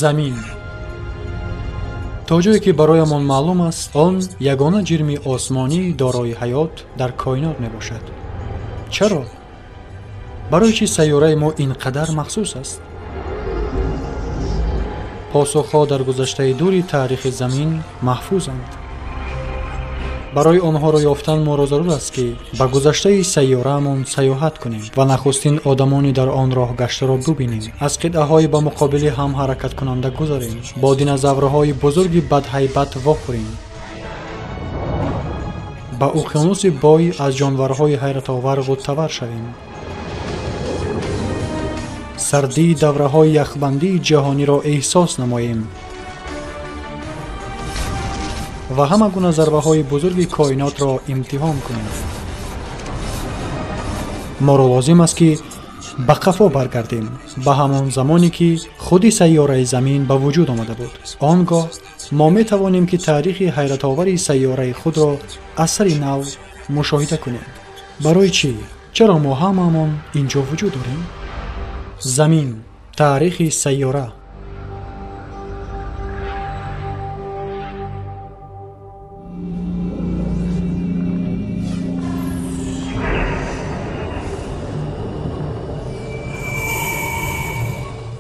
زمین. تا جایی که برایمان معلوم است آن یگانه جرم آسمانی دارای حیات در کائنات می باشد. چرا؟ برای چی سیاره ما اینقدر مخصوص است؟ پاسخها در گذشته دوری تاریخ زمین محفوظند. برای آنها را یافتن ما را ضرور است که به گذشته سیاره‌مان سیاحت کنیم و نخستین آدمانی در آن راه گشته را ببینیم. از قطعه‌های به مقابل هم حرکت کننده گذریم. با دینازاورهای بزرگ بدهیبت واخوریم. با اقیانوس بای از جانورهای حیرت آور غوطه‌ور شویم. سردی دوره‌های یخبندی جهانی را احساس نماییم و همه گونه ضربه‌های بزرگ کائنات را امتحان کنیم. ما را لازم است که به قفا برگردیم، به همان زمانی که خود سیاره زمین به وجود آمده بود. آنگاه ما می توانیم که تاریخ حیرت آور سیاره خود را از سر نو مشاهده کنیم. برای چی؟ چرا ما هممون اینجا وجود داریم؟ زمین، تاریخ سیاره.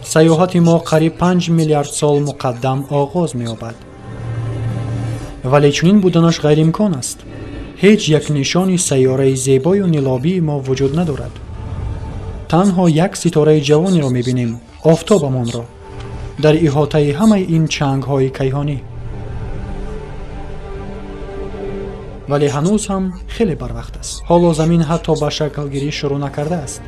سیاحت ما قریب 5 میلیارد سال مقدم آغاز می‌یابد. ولی چنین بودنش غیر امکان است. هیچ یک نشانی سیاره زیبای و نیلابی ما وجود ندارد. تنها یک ستاره جوانی را می‌بینیم، آفتابمان را، در احاطه همه این چنگ‌های کیهانی. ولی هنوز هم خیلی بر وقت است. حالا زمین حتی به شکل گیری شروع نکرده است.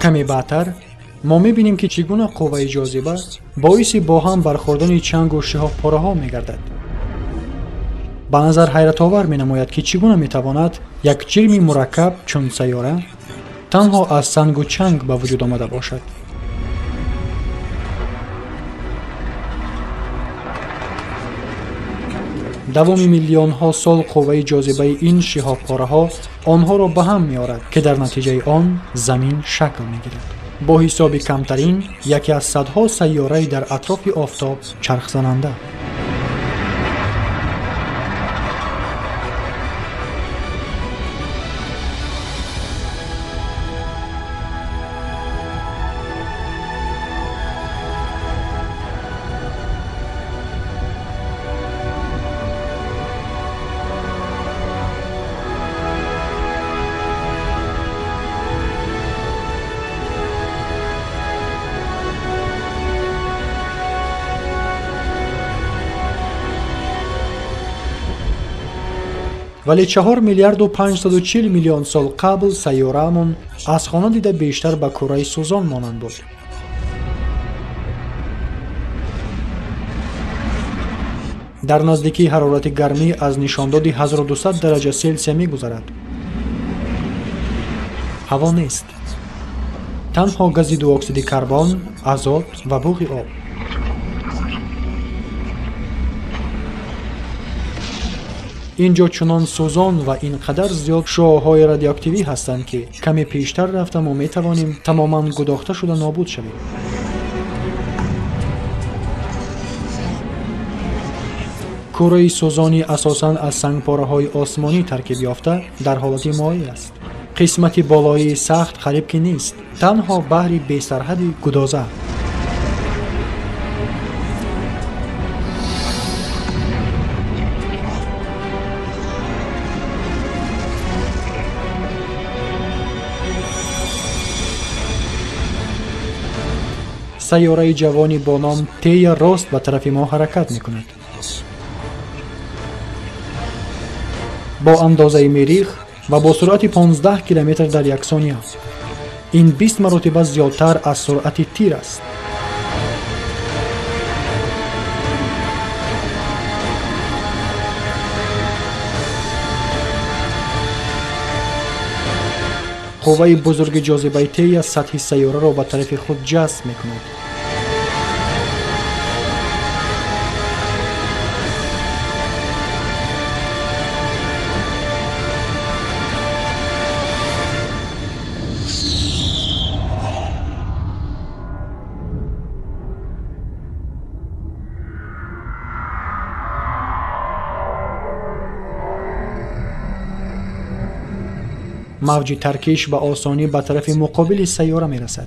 کمی بعدتر ما می‌بینیم که چگونه قوه جاذبه باعث با هم برخوردن چنگ و شهاب پاره‌ها می‌گردد. به نظر حیرت آور می‌نماید که چگونه می‌تواند یک جرم مرکب چون سیاره تنها از سنگ و چنگ به وجود آمده باشد. دوام میلیون ها سال قوه جاذبه این شهاب پاره‌ها آنها را به هم می‌آورد که در نتیجه آن زمین شکل می‌گیرد. با حساب کمترین یکی از صدها سیاره در اطراف آفتاب چرخ زننده. ولی 4 میلیارد و 540 میلیون سال قبل سیاره‌مون از خانه دیده بیشتر به کره سوزان مانند بود. در نزدیکی حرارت گرمی از نشانداد 1200 درجه سلسیوس می‌گذرد. هوا نیست. تنها گاز دو اکسید کربن، آزوت و بوغ آب. اینجا چنان سوزان و اینقدر زیاد شعاع‌های رادیواکتیوی هستند که کمی پیشتر رفتم و می‌توانیم تماماً گداخته شده نابود شویم. کره سوزانی اساساً از سنگپاره‌های آسمانی ترکیب یافته در حالت مایع است. قسمت بالایی سخت قریب که نیست، تنها بحر بی‌سرحدی گدازه. سیاره جوانی با نام تیا راست به طرف ما حرکت می‌کند. با اندازه مریخ و با سرعت 15 کیلومتر در یک ثانیه. این 20 مرتبه زیادتر از سرعت تیر است. قوه بزرگ جاذبه تیا سطح سیاره را به طرف خود جذب می‌کند. موج ترکش به آسانی به طرف مقابل سیاره می رسد.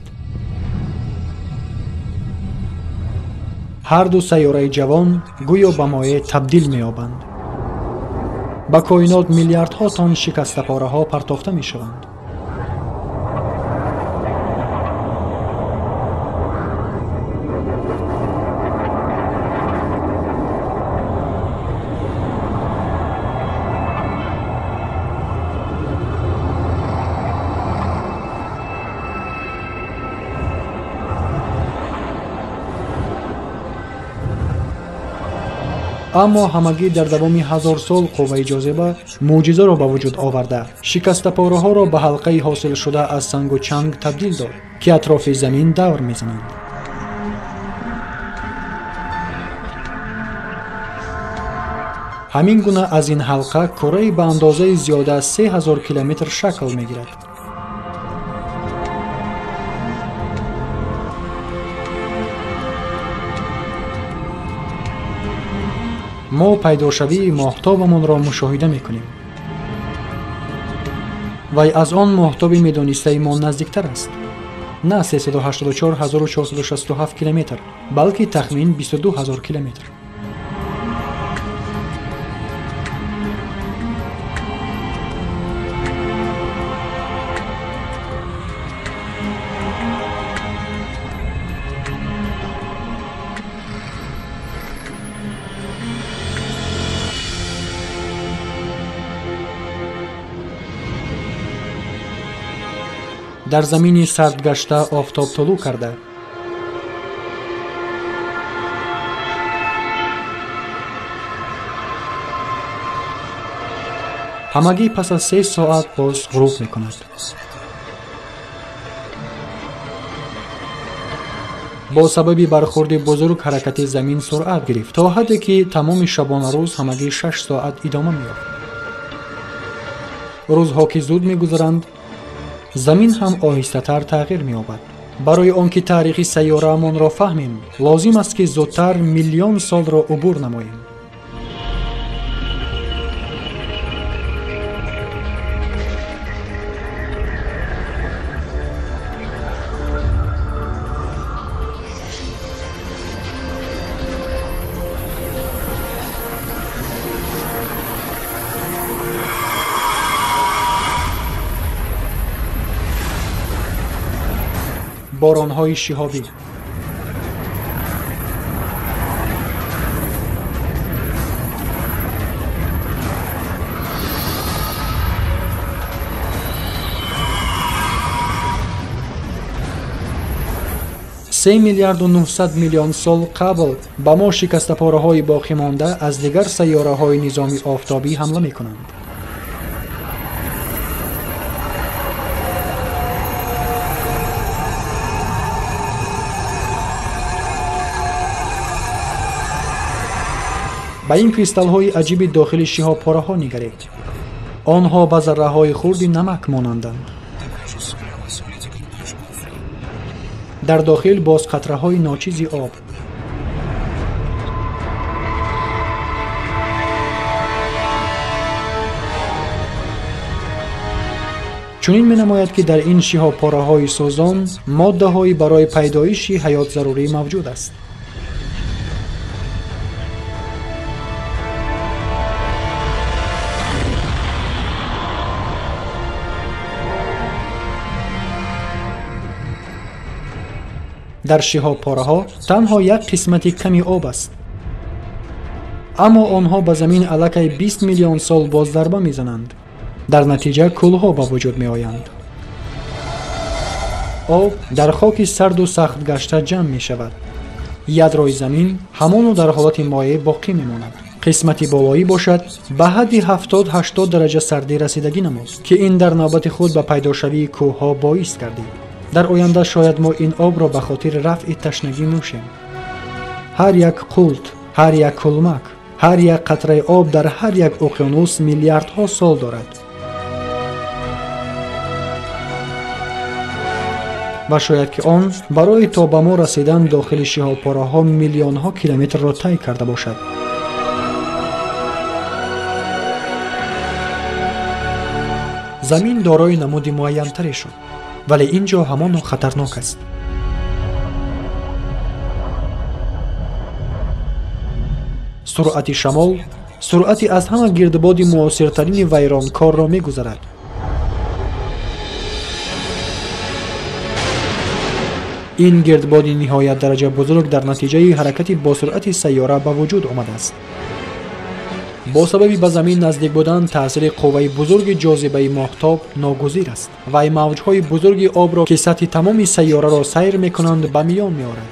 هر دو سیاره جوان گویا به مایع تبدیل می یابند. به کائنات میلیاردها تن شکسته پاره ها پرتافته می شوند. اما همگی در دوامی 1000 سال قوه جاذبه معجزه را به وجود آورده، شکسته پاره ها را به حلقه حاصل شده از سنگ و چنگ تبدیل داد که اطراف زمین دور میزنند. همین گونه از این حلقه کره به اندازه زیاده از 3000 کیلومتر شکل میگیرد. ما پیداشوی ماهتابمان را مشاهده میکنیم. وی از آن ماهتاب میدانسته ما نزدیکتر است. نه 384467 کیلومتر، بلکه تخمین 22000 کیلومتر. در زمین سردگشته آفتاب طلوع کرده. همگی پس از 3 ساعت باز غروب می کند. با سبب برخورد بزرگ حرکت زمین سرعت گرفت تا حدی که تمام شبانه روز همگی 6 ساعت ادامه می یافت. روزها که زود می گذرند، زمین هم آهسته تر تغییر می یابد. برای آنکه تاریخ سیاره مان را فهمیم، لازم است که زودتر میلیون سال را عبور نماییم. باران‌های شهابی. سه میلیارد و 900 میلیون سال قبل به ما شکسته پاره‌های باقی مانده از دیگر سیاره‌های نظام آفتابی حمله می‌کنند. به این کریستال های عجیب داخل شهاب پاره ها نگرید. آنها به ذره های خرد نمک مانندند. در داخل باز قطره های ناچیز آب. چنین می نماید که در این شهاب پاره های سوزان ماده های برای پیدایش حیات ضروری موجود است. در شهاب پاره ها تنها یک قسمت کمی آب است، اما آنها به زمین علاقه 20 میلیون سال باز ضربه میزنند. در نتیجه کلها به وجود می آیند. آب در خاک سرد و سخت گشته جمع می شود. یادرای زمین همان در حالت مایع باقی می ماند. قسمتی بالایی باشد به حد 70-80 درجه سردی رسیدگی نمود که این در نوبت خود به پیدا شوی کوه ها باعث گردید. در آینده شاید ما این آب را به خاطر رفع تشنگی نوشیم. هر یک قلط، هر یک کلمک، هر یک قطره آب در هر یک اقیانوس میلیاردها سال دارد. و شاید که آن برای تا به ما رسیدن داخل شهاب پاره ها میلیون ها کیلومتر را طی کرده باشد. زمین دارای نمود معین‌تری شد، ولی اینجا همان خطرناک است. سرعت شمال، سرعتی از همه گردباد معاصرترین ویرانکار را می‌گذرد. این گردباد نهایت درجه بزرگ در نتیجه حرکت با سرعت سیاره به وجود آمده است. با سبب به زمین نزدیک بودن تاثیر قوه بزرگ جاذبه ماهتاب ناگزیر است و این موجهای بزرگ آب را که سطح تمام سیاره را سیر می‌کنند به میان می‌آورد.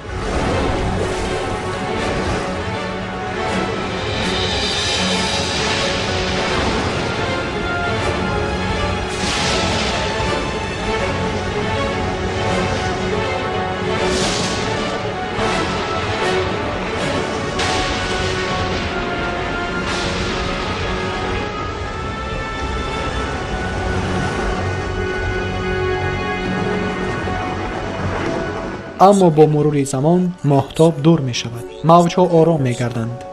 اما با مرور زمان ماهتاب دور می شود. موجها آرام می گردند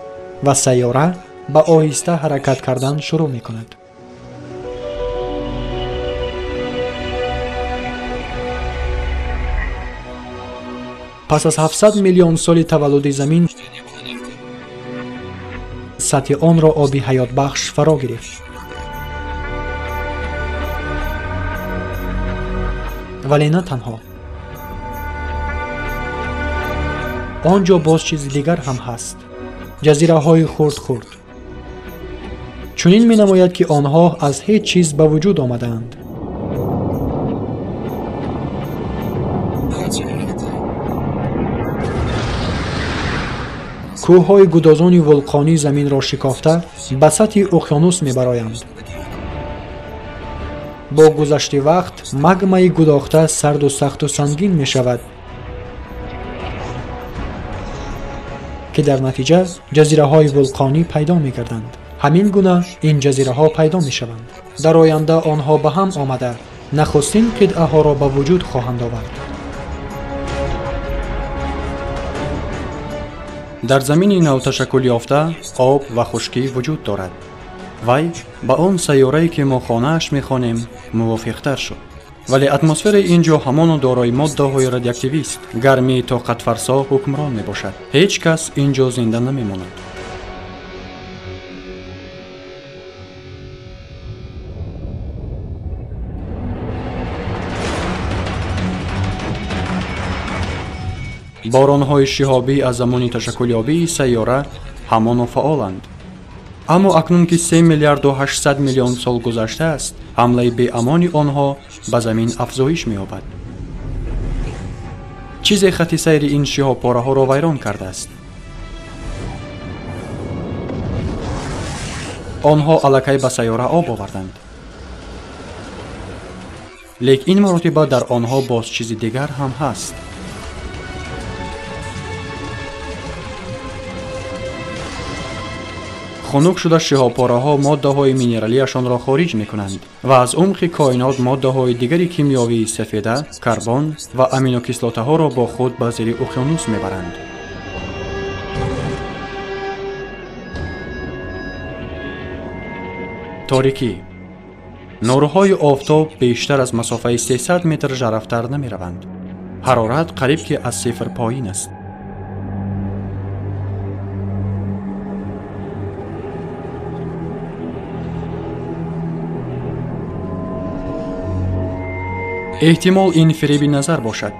و سیاره به آهسته حرکت کردن شروع می کند. پس از 700 میلیون سال تولد زمین، سطح آن را آبی حیات بخش فرا گرفت. ولی نه تنها. آنجا باز چیز دیگر هم هست. جزیره های خرد خرد. چنین می نماید که آنها از هیچ چیز به وجود آمدند. کوه های گدازان ولکانی زمین را شکافته به سطح اقیانوس می برآیند. با گذشت وقت مگمای گداخته سرد و سخت و سنگین می شود که در نتیجه جزیره های ولکانی پیدا می گردند. همین گونه این جزیره ها پیدا می شوند. در آینده آنها به هم آمده نخستین قطعه ها را به وجود خواهند آورد. در زمین نوتشکل یافته آب و خشکی وجود دارد. وی به آن سیاره‌ای که ما خانه‌اش می‌خوانیم موافق‌تر شد. ولی اتمسفر اینجا همان دارای ماده‌های رادیواکتیو است. گرمی طاقت فرسا حکمران میباشد. هیچ کس اینجا زنده نمیماند. باران‌های شهابی از زمان تشکلیابی سیاره همان فعالند. اما اکنون که 3 میلیارد و 800 میلیون سال گذشته است، حمله بی‌امانی آنها به زمین افزایش می‌یابد. چیز خط سیر این شهاب‌پاره‌ها را ویران کرده است. آنها الکی به سیاره آب آوردند. لیکن این مرتبه در آنها باز چیز دیگر هم هست. خنک شده شهاب‌پاره‌ها ماده‌های مینرالی‌شان را خارج می‌کنند و از عمق کائنات ماده‌های دیگری کیمیایی سفیده، کربن و امینوکیسلات‌ها را با خود به زیر اقیانوس می‌برند. تاریکی. نورهای آفتاب بیشتر از مسافه 300 متر ژرفتر نمی‌روند. حرارت قریب که از صفر پایین است. احتمال این فریبی نظر باشد.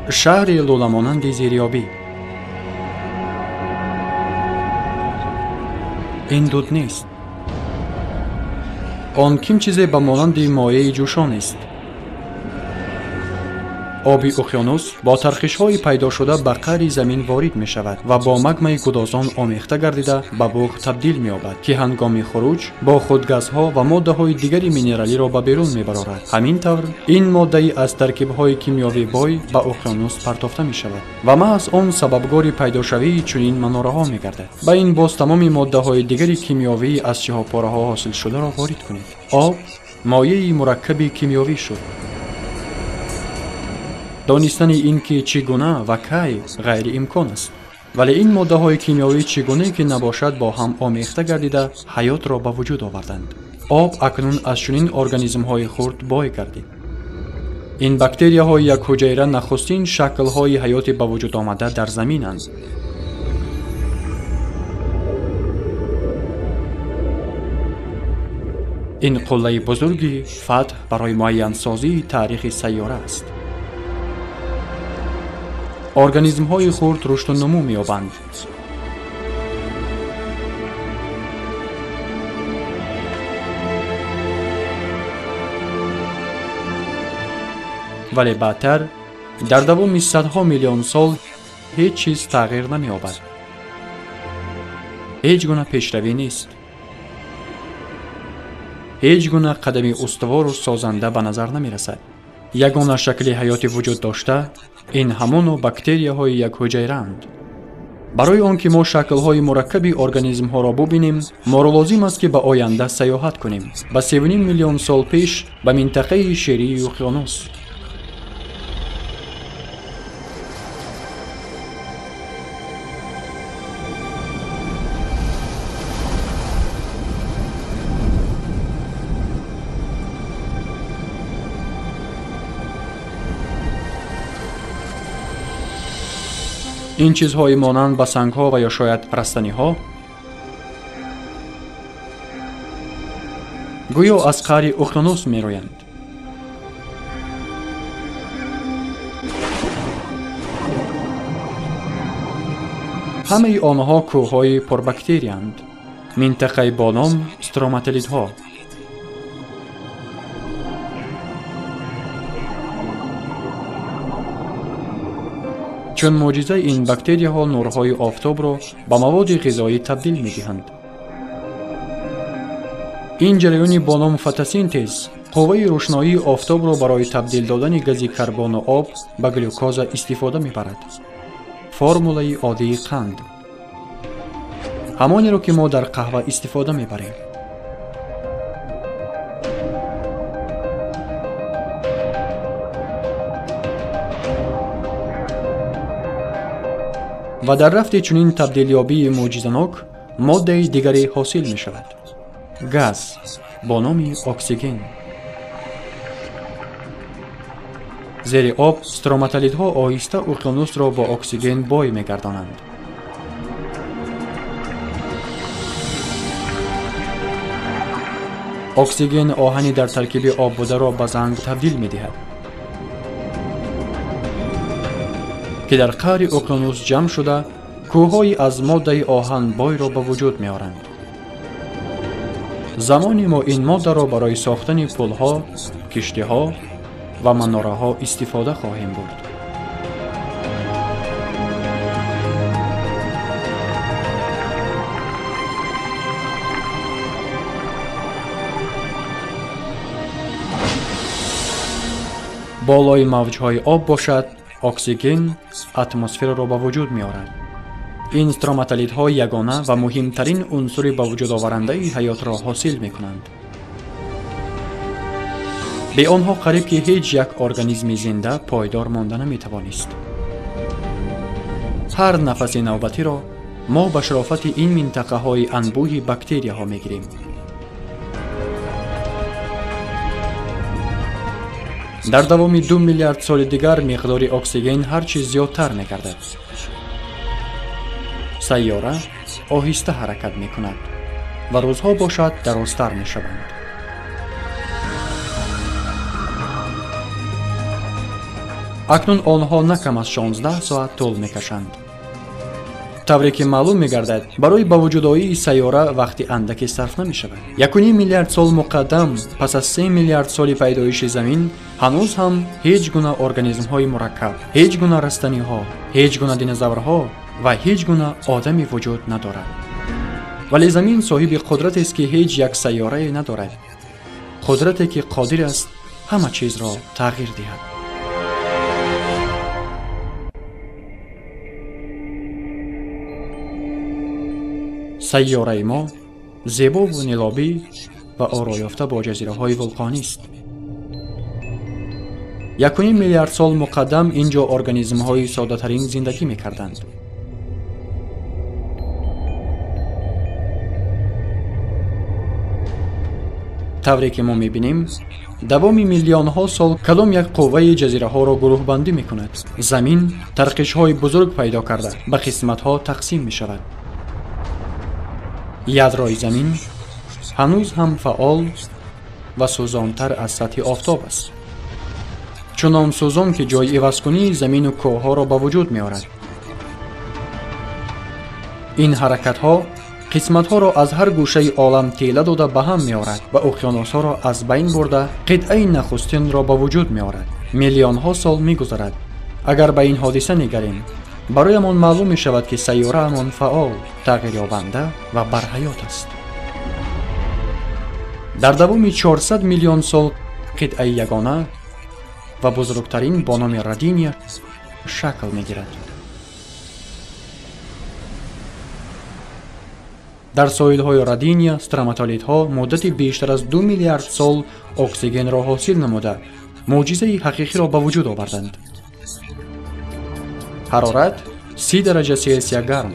شهر لوله‌مانند زیریابی. این دود نیست. آن کم چیزی به مانند مایع جوشان است. آب اقیانوس با ترخیش‌های پیدا شده به قعر زمین وارد می شود و با مگمای گدازان آمیخته گردیده به بخار تبدیل می یابد که هنگام خروج با خود گازها و ماده‌های دیگری مینرالی را به بیرون می برآورد. همین طور این ماده از ترکیب‌های کیمیایی بای به اقیانوس پرتافته می شود و محض آن سببگار پیدا شوی چنین مناره‌ها می گردد. با این باز تمام ماده‌های دیگری کیمیایی از شهاب‌پاره‌ها حاصل شده را وارد کنید. آب مایع مرکب کیمیایی شد. دانستن این که چگونه و کی غیر امکان است. ولی این ماده های کیمیایی چگونه که نباشد با هم آمیخته گردیده حیات را به وجود آوردند. آب اکنون از چنین ارگانیسم های خرد بای گردید. این باکتریا های یک حجیره نخستین شکل های حیات به وجود آمده در زمینند. این قله بزرگی فتح برای معین سازی تاریخ سیاره است. ارگانیسم های خرد رشد و نمو می‌یابند. ولی بعدتر در دوام صدها میلیون سال هیچ چیز تغییر نمی‌یابد. هیچ گونه پیشروی نیست. هیچ گونه قدمی استوار و سازنده به نظر نمی رسد. یگانه شکل حیاتی وجود داشته این همون باکتریا های یک حجیره اند. برای آنکه ما شکل های مرکب ارگانیسم ها را ببینیم، ما را لازم است که به آینده سیاحت کنیم، به 3.5 میلیون سال پیش به منطقه شیری اقیانوس. این چیزهای مانند به سنگ‌ها و یا شاید رستنی‌ها گویا از قعر اقیانوس می‌رویند. همه آنها کوه‌های پرباکتریاند. منطقه با نام استروماتلیدها. چون معجزه این باکتریا ها نورهای آفتاب را به مواد غذایی تبدیل می دهند. این جریان با نام فتوسنتز قوه روشنایی آفتاب را برای تبدیل دادن گاز کربن و آب به گلوکوز استفاده می برد. فرمولای عادی قند، همانی را که ما در قهوه استفاده می بریم. و در رفت چنین تبدیلیابی معجزه‌ناک ماده دیگری حاصل می شود. گاز با نام اکسیژن. زیر آب استروماتلیدها آهسته اقیانوس را با اکسیژن بای می گردانند. اکسیژن آهنی در ترکیب آب بوده را به زنگ تبدیل می دهد که در قعر اقیانوس جمع شده کوه‌های از ماده آهن بای را به وجود می آورند. زمانی ما این ماده را برای ساختن پل‌ها، کشتی‌ها و مناره‌ها استفاده خواهیم برد. بالای موج‌های آب باشد، اکسیژن اتمسفر را به وجود می آورد. این استروماتلیدها یگانه و مهمترین عنصر به وجود آورنده حیات را حاصل می کنند. به آنها قریب که هیچ یک ارگانیسم زنده پایدار مانده نمی توانست. هر نفس نوبتی را ما به شرافت این منطقه های انبوه باکتریا ها می گیریم. در دوام 2 میلیارد سال دیگر مقدار اکسیژن هرچی زیادتر می گردد. سیاره آهسته حرکت می کند و روزها باشد درازتر می شوند. اکنون آنها نه کم از 16 ساعت طول می کشند. طوری که معلوم می گردد برای به وجود آیی سیاره وقتی اندکی صرف نمی شود. 1.5 میلیارد سال مقدم پس از 3 میلیارد سال پیدایش زمین هنوز هم هیچ گونه ارگانیسم های مرکب، هیچ گونه رستنی ها، هیچ گونه دینوزورها و هیچ گونه آدمی وجود ندارد. ولی زمین صاحب قدرت است که هیچ یک سیاره ندارد. قدرتی که قادر است همه چیز را تغییر دهد. سیاره ما زیبا و نیلابی و آرایافته با جزیره های ولکانی است. 1.5 میلیارد سال مقدم اینجا ارگانیسم های ساده ترین زندگی می کردند. тавре ки мо мебинем, давоми миллионҳо сол калом як қувваи ҷазираҳоро гурӯҳбандӣ мекунад. Замин тарқишҳои бузург пайдо карда ба қисматҳо тақсим мешавад. ядрои замин ҳанӯз ҳам фаъол ва сӯзонтар аз сатҳи офтоб аст. чунон сӯзон ки ҷойивазкунии замину кӯҳҳоро ба вуҷуд меорад. ин ҳаракатҳо қисматҳоро аз ҳар гӯшаи олам тела дода ба ҳам меорад ва уқёнусҳоро аз байн бурда қитъаи нахустинро ба вуҷуд меорад. миллионҳо сол мегузарад. агар ба ин ҳодиса niгарем, бароямон маълум мешавад ки сайёраамон фаъол, тағйирёбанда ва барҳаёт аст. дар давоми 400 миллион сол қитъаи ягона ва бузургтарин бо номи Родиния шакл мегирад. дар соҳилҳои Родиния строматолитҳо муддати бештар аз 2 миллиард сол оксигенро ҳосил намуда мӯъҷизаи ҳақиқиро ба вуҷуд оварданд. ҳарорат 30 дараҷа селсия гарм,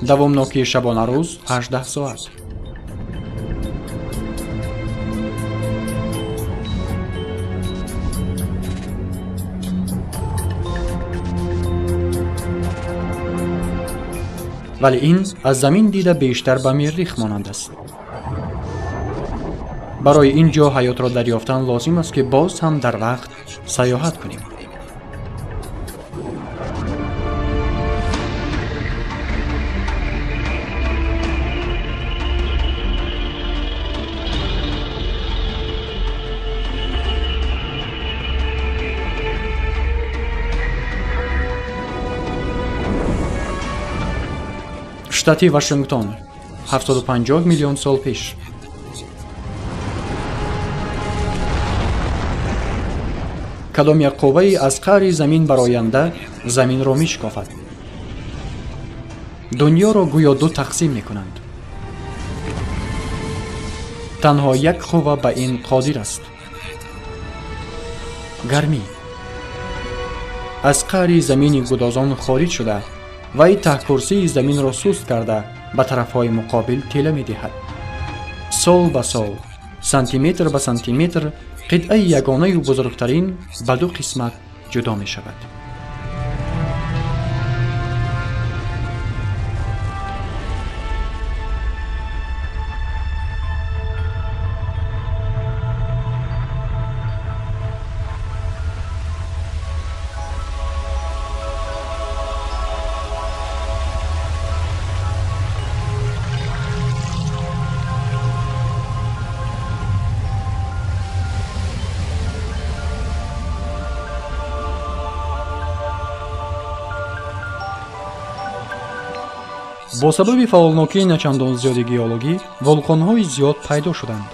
давомнокии шабона-рӯз 18 соат. вале ин аз замин дида бештар ба миррих монанд аст. барои ин ҷо ҳаётро дарёфтан лозим аст ки боз ҳам дар вақт сайёҳат кунем. штати Вашингтон 750 миллион сол пеш. кадом як қувваи аз қаъри замин бароянда заминро мешикофад. дунёро гӯё ду тақсим мекунанд. танҳо як қувва ба ин қодир аст. гармӣ аз қаъри замини гудозон хориҷ шуда вай таҳкурсии заминро суст карда ба тарафҳои муқобил тела медиҳад. сол ба сол, сантиметр ба сантиметр қитъаи ягонаю бузургтарин ба ду қисмат ҷудо мешавад. бо сабаби фаъолнокии начандон зиёди геологӣ вулқонҳои зиёд пайдо шуданд.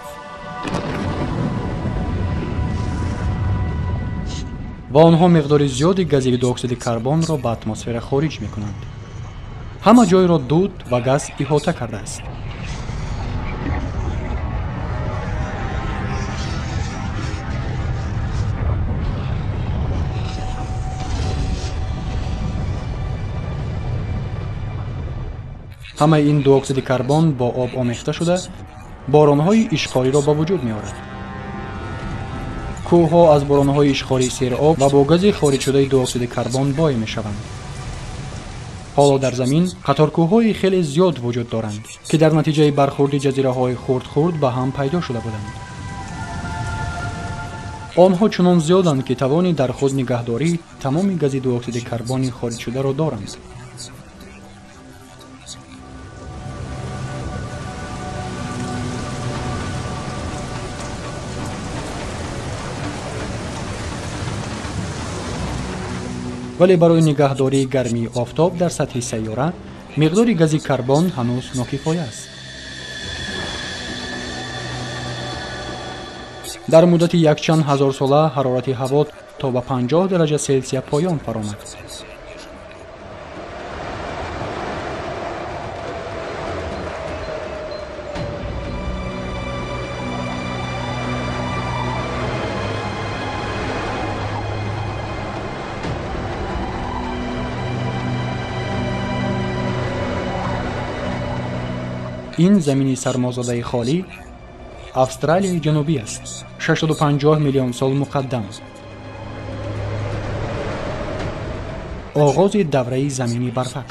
ва онҳо миқдори зиёди гази диоксиди карбонро ба атмосфера хориҷ мекунанд. ҳама ҷойро дуд ва газ иҳота кардааст. ҳамаи ин диоксиди карбон бо об омехта шуда боронҳои ишқориро ба вуҷуд меорад. кӯҳҳо аз боронҳои ишқории сероб ва бо гази хориҷшудаи диоксиди карбон бой мешаванд. ҳоло дар замин қаторкӯҳҳои хеле зиёд вуҷуд доранд, ки дар натиҷаи бархӯрди ҷазираҳои хурд ба ҳам пайдо шуда буданд. онҳо чунон зиёданд, ки тавони дар худ нигаҳдории тамоми гази диоксиди карбони хориҷшударо доранд. вале барои нигаҳдории гармии офтоб дар сатҳи сайёра миқдори гази карбон ҳанӯз нокифоя аст. дар муддати якчанд ҳазор сола ҳарорати ҳаво то ба 50 дараҷа селсия поён фаромад. ин замини сармозодаи холӣ австралияи ҷанубӣ аст. 650 миллион сол муқаддам. оғози давраи замини барфак,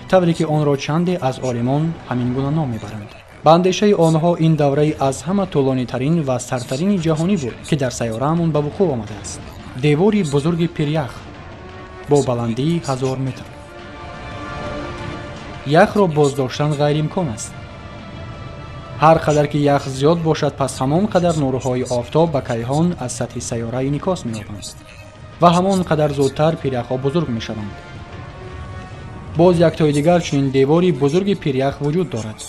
тавре ки онро чанде аз олимон ҳамин гуна ном мебаранд. ба андешаи онҳо ин давраи аз ҳама тӯлонитарин ва сартарини ҷаҳонӣ буд, ки дар сайёраамон ба вуқӯъ омадааст. девори бузурги пирях бо баландии 1000 метр. яхро боздоштан ғайриимкон аст. ҳар қадар ки ях зиёд бошад, пас ҳамон қадар нурҳои офтоб ба кайҳон аз сатҳи сайёра инъикос меёбанд ва ҳамон қадар зудтар пиряхҳо бузург мешаванд. боз яктои дигар чунин девори бузурги пирях вуҷуд дорад.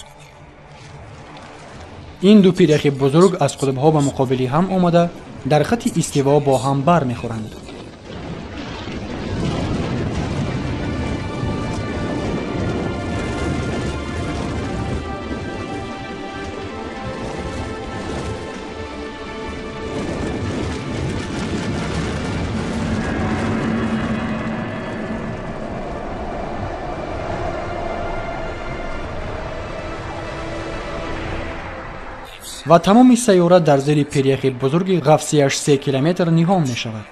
ин ду пиряхи бузург аз қутбҳо ба муқобили ҳам омада дар хати истиво бо ҳам бар мехӯранд. ва тамоми сайёра дар зери пиряхи бузурги ғафсияш 3 километр ниҳон мешавад.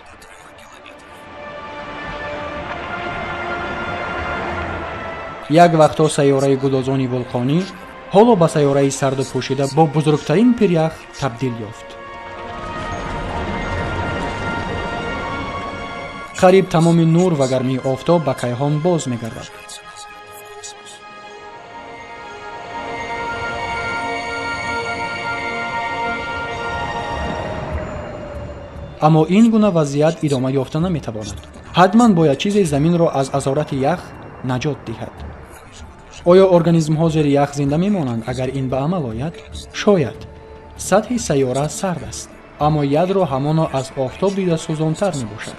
як вақтҳо сайёраи гудозони вулқонӣ ҳоло ба сайёраи сарду пӯшида бо бузургтарин пирях табдил ёфт. қариб тамоми нур ва гармии офтоб ба кайҳон боз мегардад. аммо ин гуна вазъият идома ёфта наметавонад. ҳатман бояд чизе заминро аз асорати ях наҷот диҳад. оё организмҳо зери ях зинда мемонанд агар ин ба амал ояд? шояд. сатҳи сайёра сард аст, аммо ядро ҳамоно аз офтоб дида сӯзонтар мебошад.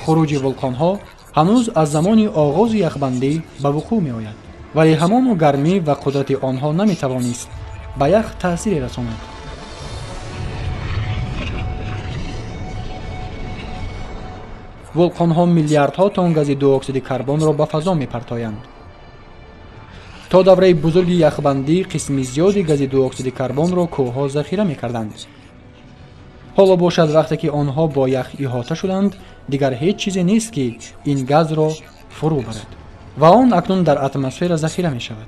хуруҷи вулқонҳо ҳанӯз аз замони оғози яхбандӣ ба вуқӯъ меояд, вале ҳамону гармӣ ва қудрати онҳо наметавонист ба ях таъсире расонад. вулқонҳо миллиардҳо тонн гази дуоксиди карбонро ба фазо мепартоянд. то давраи бузурги яхбандӣ қисми зиёди гази дуоксиди карбонро кӯҳҳо захира мекарданд. ҳоло бошад вақте ки онҳо бо ях иҳота шуданд, дигар ҳеҷ чизе нест ки ин газро фурӯ барад ва он акнун дар атмосфера захира мешавад.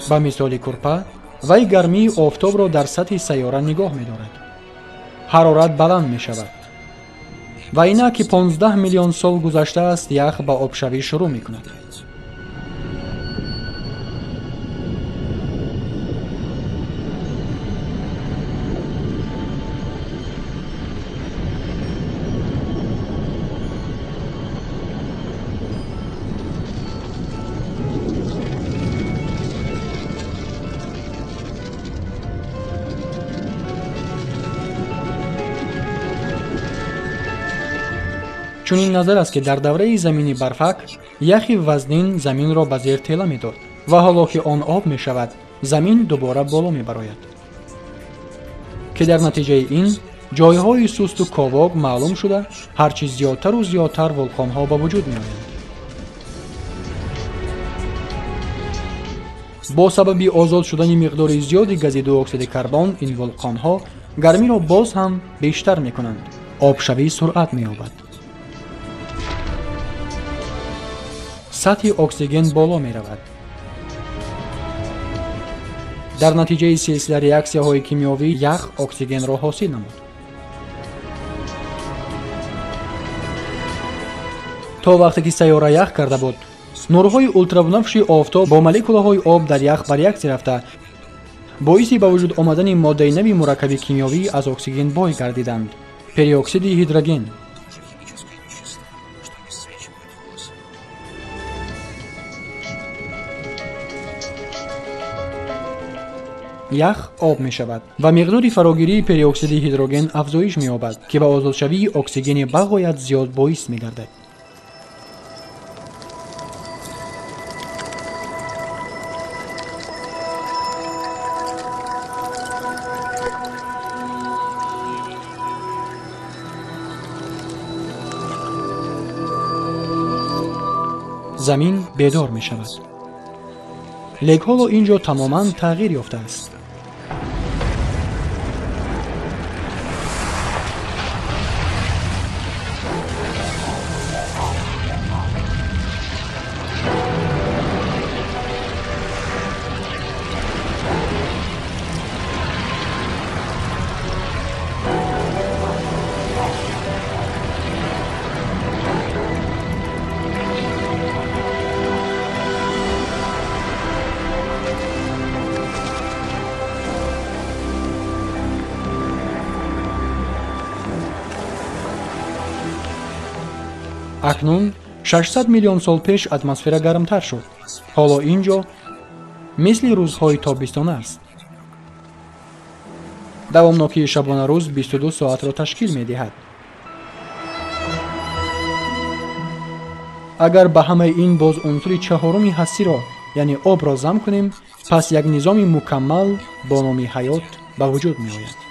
ба мисоли курпа, вай гармии офтобро дар сатҳи сайёра нигоҳ медорад. ҳарорат баланд мешавад ва инак ки 15 миллион сол гузаштааст, ях ба обшавӣ шурӯъ мекунад. чунин назар аст ки дар давраи замини барфак яхи вазнин заминро ба зер тела медод ва ҳоло ки он об мешавад, замин дубора боло мебарояд, ки дар натиҷаи ин ҷойҳои сусту ковок маълум шуда ҳарчи зиёдтару зиёдтар вулқонҳо ба вуҷуд меоянд. бо сабаби озод шудани миқдори зиёди гази дуоксиди карбон ин вулқонҳо гармиро боз ҳам бештар мекунанд. обшавӣ суръат меёбад. сатҳи оксиген боло меравад. дар натиҷаи силсила реаксияҳои кимиёвӣ ях оксигенро ҳосил намуд. то вақте ки сайёра ях карда буд, нурҳои ултравунафши офтоб бо молекулаҳои об дар ях баръякс рафта боиси ба вуҷуд омадани моддаи нави мураккаби кимиёвӣ аз оксиген бой гардиданд — периоксиди ҳидроген. ях об мешавад ва миқдори фарогирии периоксиди ҳидроген афзоиш меёбад, ки ба озодшавии оксигени бағоят зиёд боис мегардад. زمین بیدار می شود. لیک هولو اینجا تماما تغییر یافته است. اکنون 600 میلیون سال پیش اتمسفر گرمتر شد. حالا اینجا مثل روزهای تابستان است. دوامناکی شبانه روز 22 ساعت را تشکیل می دهد. اگر به همه این باز عنصر چهارم هستی را یعنی آب را جمع کنیم، پس یک نظام مکمل با نام حیات به وجود می آید.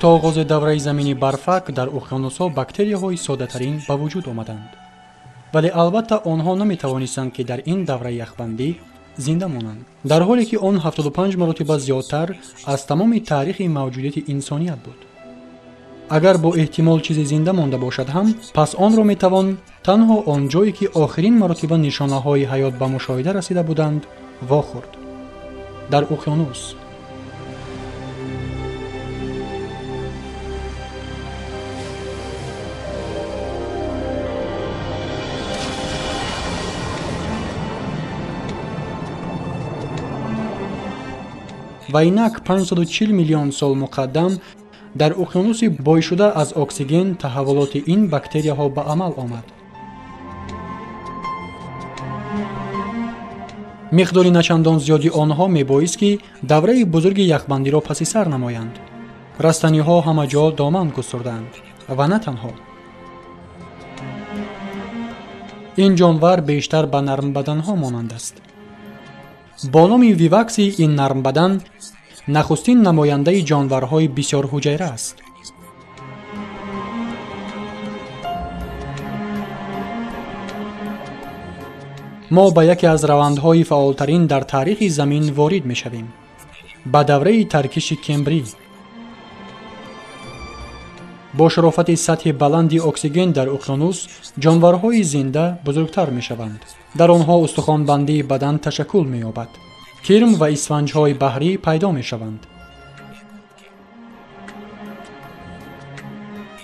تا آغاز دوره زمینی برفک در اقیانوس‌ها باکتریاهای ساده‌ترین به وجود آمدند. ولی البته آنها نمی توانستند که در این دوره یخبندی زنده مانند، در حالی که آن 75 مرتبه زیادتر از تمام تاریخ موجودیت انسانیت بود. اگر با احتمال چیزی زنده مانده باشد هم، پس آن را می توان تنها آنجایی که آخرین مرتبه نشانه‌های حیات به مشاهده رسیده بودند واخورد. در اقیانوس. و اینک 540 میلیون سال مقدم در اقیانوس بوی شده از اکسیژن تحولات این باکتریاها به عمل آمد. مقداری نچندان زیادی آنها میبایست که دوره بزرگ یخبندی را پس سر نمایند. رستنی ها همه جا دامن گستردند و نه تنها. این جانور بیشتر به نرم بدن ها مانند است. با نام ویوکس این نرم بدن نخستین نماینده جانورهای بسیار حجیره است. ما به یکی از روندهای فعالترین در تاریخ زمین وارد می شویم. به دوره ترکش کمبری. با شرافت سطح بلند اکسیژن در اقیانوس، جانورهای زنده بزرگتر می شوند. در آنها استخوان‌بندی بدن تشکل می یابد. کرم و اسفنج‌های بحری پیدا می شوند.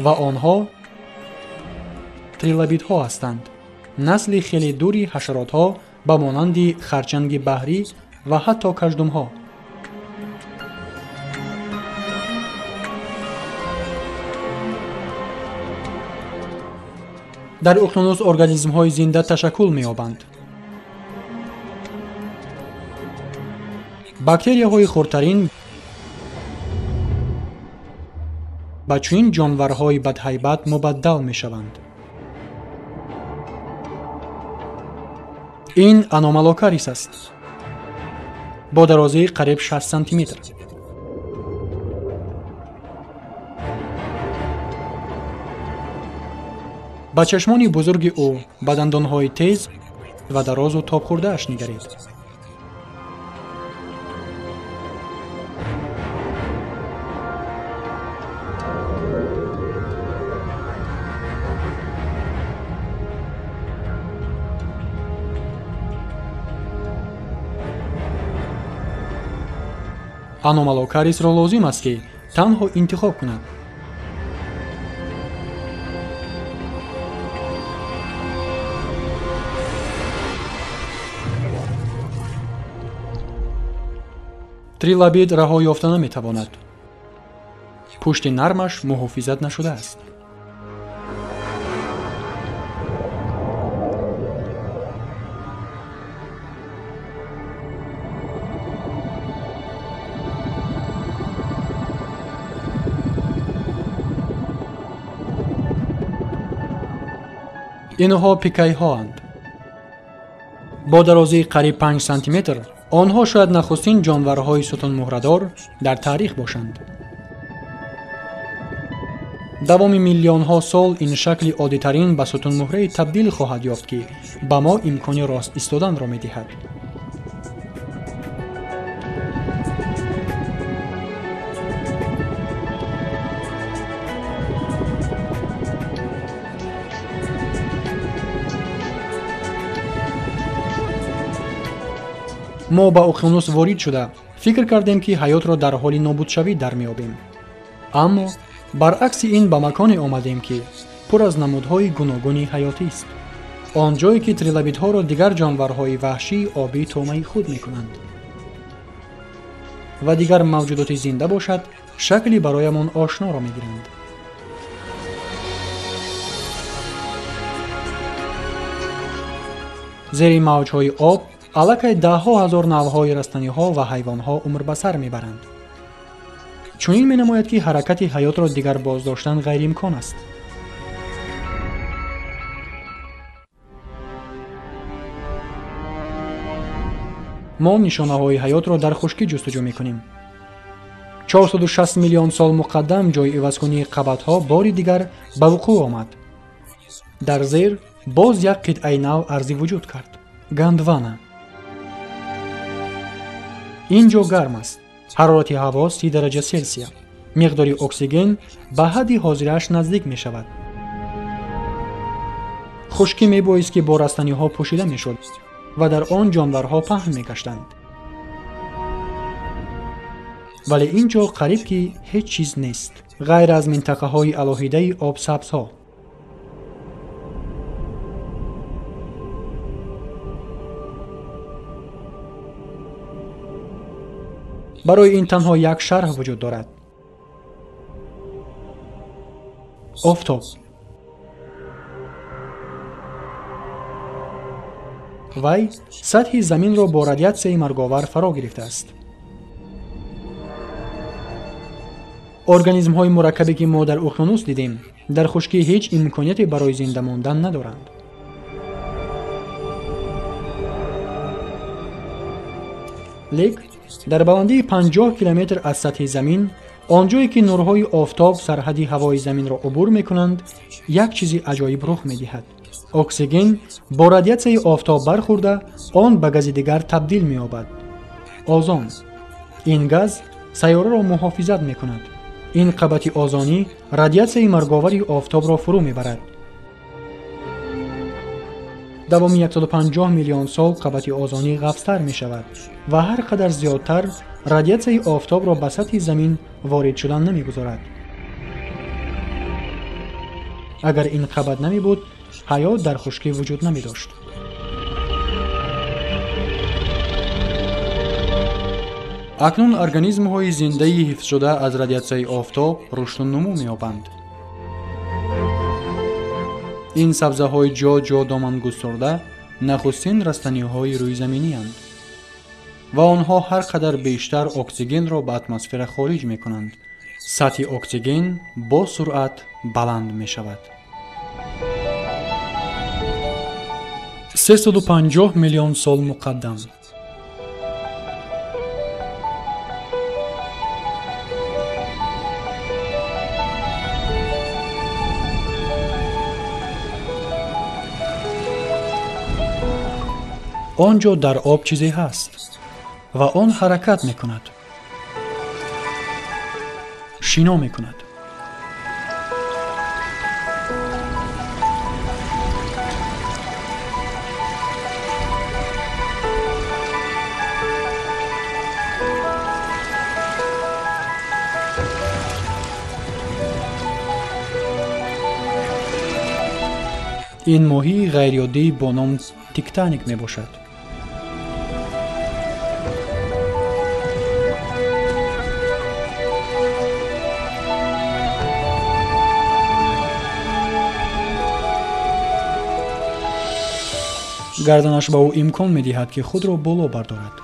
و آنها تریلابیدها هستند. نسل خیلی دوری حشرات‌ها به مانند خرچنگ بحری و حتی کژدم‌ها. در اقیانوس ارگانیسم‌های زنده تشکل می‌یابند. باکتریاهای خردترین به چنین جانورهای بدهیبت مبدل می‌شوند. این انومالوکاریس است. با درازی قریب 60 سانتی متر. با چشمانی بزرگ او با دندانهای تیز و دراز و تاب خورده اش نگرید. انومالوکاریس را لازم است که تنها انتخاب کند. تریلابید رها یافته نمی‌تواند. پشت نرمش محافظت نشده است. اینها پیکای ها اند. با درازی قریب 5 سانتی متر، آنها شاید نخستین جانورهای ستون مهره‌دار در تاریخ باشند. давоми миллионҳо сол ин шакли оддитарин ба сутунмуҳрае табдил хоҳад ёфт, ки ба мо имкони рост истоданро медиҳад. мо ба уқёнус ворид шуда фикр кардем, ки ҳаётро дар ҳоли нобудшавӣ дар меёбем. аммо баръакси ин ба маконе омадем, ки пур аз намудҳои гуногуни ҳаётист. он ҷое, ки трилобитҳоро дигар ҷонварҳои ваҳшии обӣ томаи худ мекунанд. ва дигар мавҷудоти зинда бошад, шакли бароямон ошноро мегиранд. зери мавҷҳои об аллакай даҳҳо ҳазор навъҳои растаниҳо ва ҳайвонҳо умр ба сар мебаранд. чунин менамояд, ки ҳаракати ҳаётро дигар боздоштан ғайриимкон аст. мо нишонаҳои ҳаётро дар хушкӣ ҷустуҷӯ мекунем. 460 миллион сол муқаддам ҷойивазкунии қабатҳо бори дигар ба вуқӯъ омад. дар зер боз як қитъаи нав арзӣ вуҷуд кард. Гондвана. ин ҷо гарм аст. ҳарорати ҳаво 30 дараҷа селсия. миқдори оксиген ба ҳадди ҳозираш наздик мешавад. хушкӣ мебоист, ки бо растаниҳо пӯшида мешуд ва дар он ҷонварҳо паҳн мегаштанд. вале ин ҷо қариб ки ҳеҷ чиз нест ғайр аз минтақаҳои алоҳидаи обсабзҳо. барои ин танҳо як шарҳ вуҷуд дорад. офтоб. вай сатҳи заминро бо радиатсияи марговар фаро гирифтааст. организмҳои мураккабе, ки мо дар уқёнус дидем, дар хушкӣ ҳеҷ имконияте барои зинда мондан надоранд. лек дар баландии 50 километр аз сатҳи замин, он ҷое, ки нурҳои офтоб сарҳади ҳавои заминро убур мекунанд, як чизи аҷоиб рух медиҳад. оксиген бо радиатсияи офтоб бархӯрда, он ба гази дигар табдил меёбад. озон. ин газ сайёраро муҳофизат мекунад. ин қабати озонӣ радиатсияи марговари офтобро фурӯ мебарад. давоми 150 миллион сол қабати озонӣ ғафстар мешавад ва ҳар қадар зиёдтар радиатсияи офтобро ба сатҳи замин ворид шудан намегузорад. агар ин қабат намебуд, ҳаёт дар хушкӣ вуҷуд намедошт. акнун организмҳои зиндаи ҳифзшуда аз радиатсияи офтоб рушду нумӯ меёбанд. ин сабзаҳои ҷо ҷо доман густурда нахустин растаниҳои рӯйзаминианд ва онҳо ҳар қадар бештар оксигенро ба атмосфера хориҷ мекунанд. сатҳи оксиген бо суръат баланд мешавад. 350 миллион сол муқаддам. он ҷо дар об чизе ҳаст ва он ҳаракат мекунад. шино мекунад. ин моҳии ғайриоддӣ бо ном тиктаник мебошад. гарданаш ба ӯ имкон медиҳад, ки худро боло бардорад.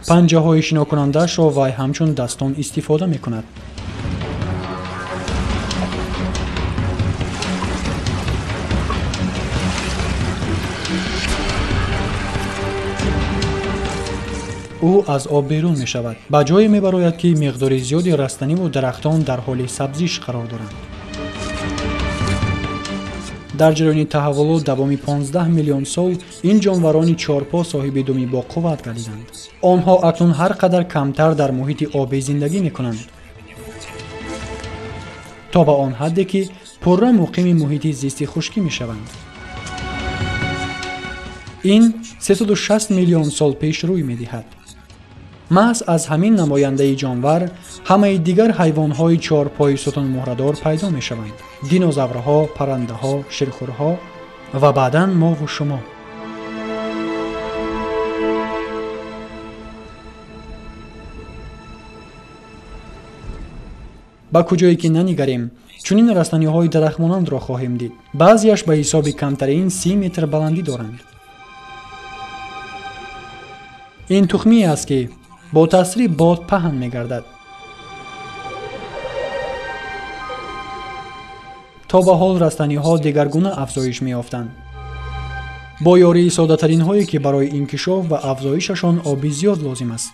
панҷаҳои шинокунандаашро вай ҳамчун дастон истифода мекунад. او از آب بیرون می شود. به جای می براید که مقدار زیادی رستنی و درختان در حال سبزیش قرار دارند. در جریان تحولات دوام 15 میلیون سال این جانوران چهارپا صاحب دمی با قوت گردیدند. آنها اکنون هر قدر کمتر در محیط آبی زندگی می کنند تا به آن حدی که پرره مقیم محیط زیستی خشکی می شوند. این 360 میلیون سال پیش روی می دهد. محض از همین نماینده جانور همه دیگر حیوانهای چهارپای ستون مهره‌دار پیدا می شوند. دینوزورها، پرنده ها، شیرخورها و بعداً ما و شما. با کجایی که ننگریم چنین رستنی‌های درختمانند را خواهیم دید. بعضیش به حساب کمترین 30 متر بلندی دارند. این تخمی است که با تاثیر باد پهن می‌گردد. تا به حال رستنی‌ها دگرگونه افزایش می‌یافتند. با یاری ساده‌ترین هایی که برای انکشاف و افزایششان آبی زیاد لازم است.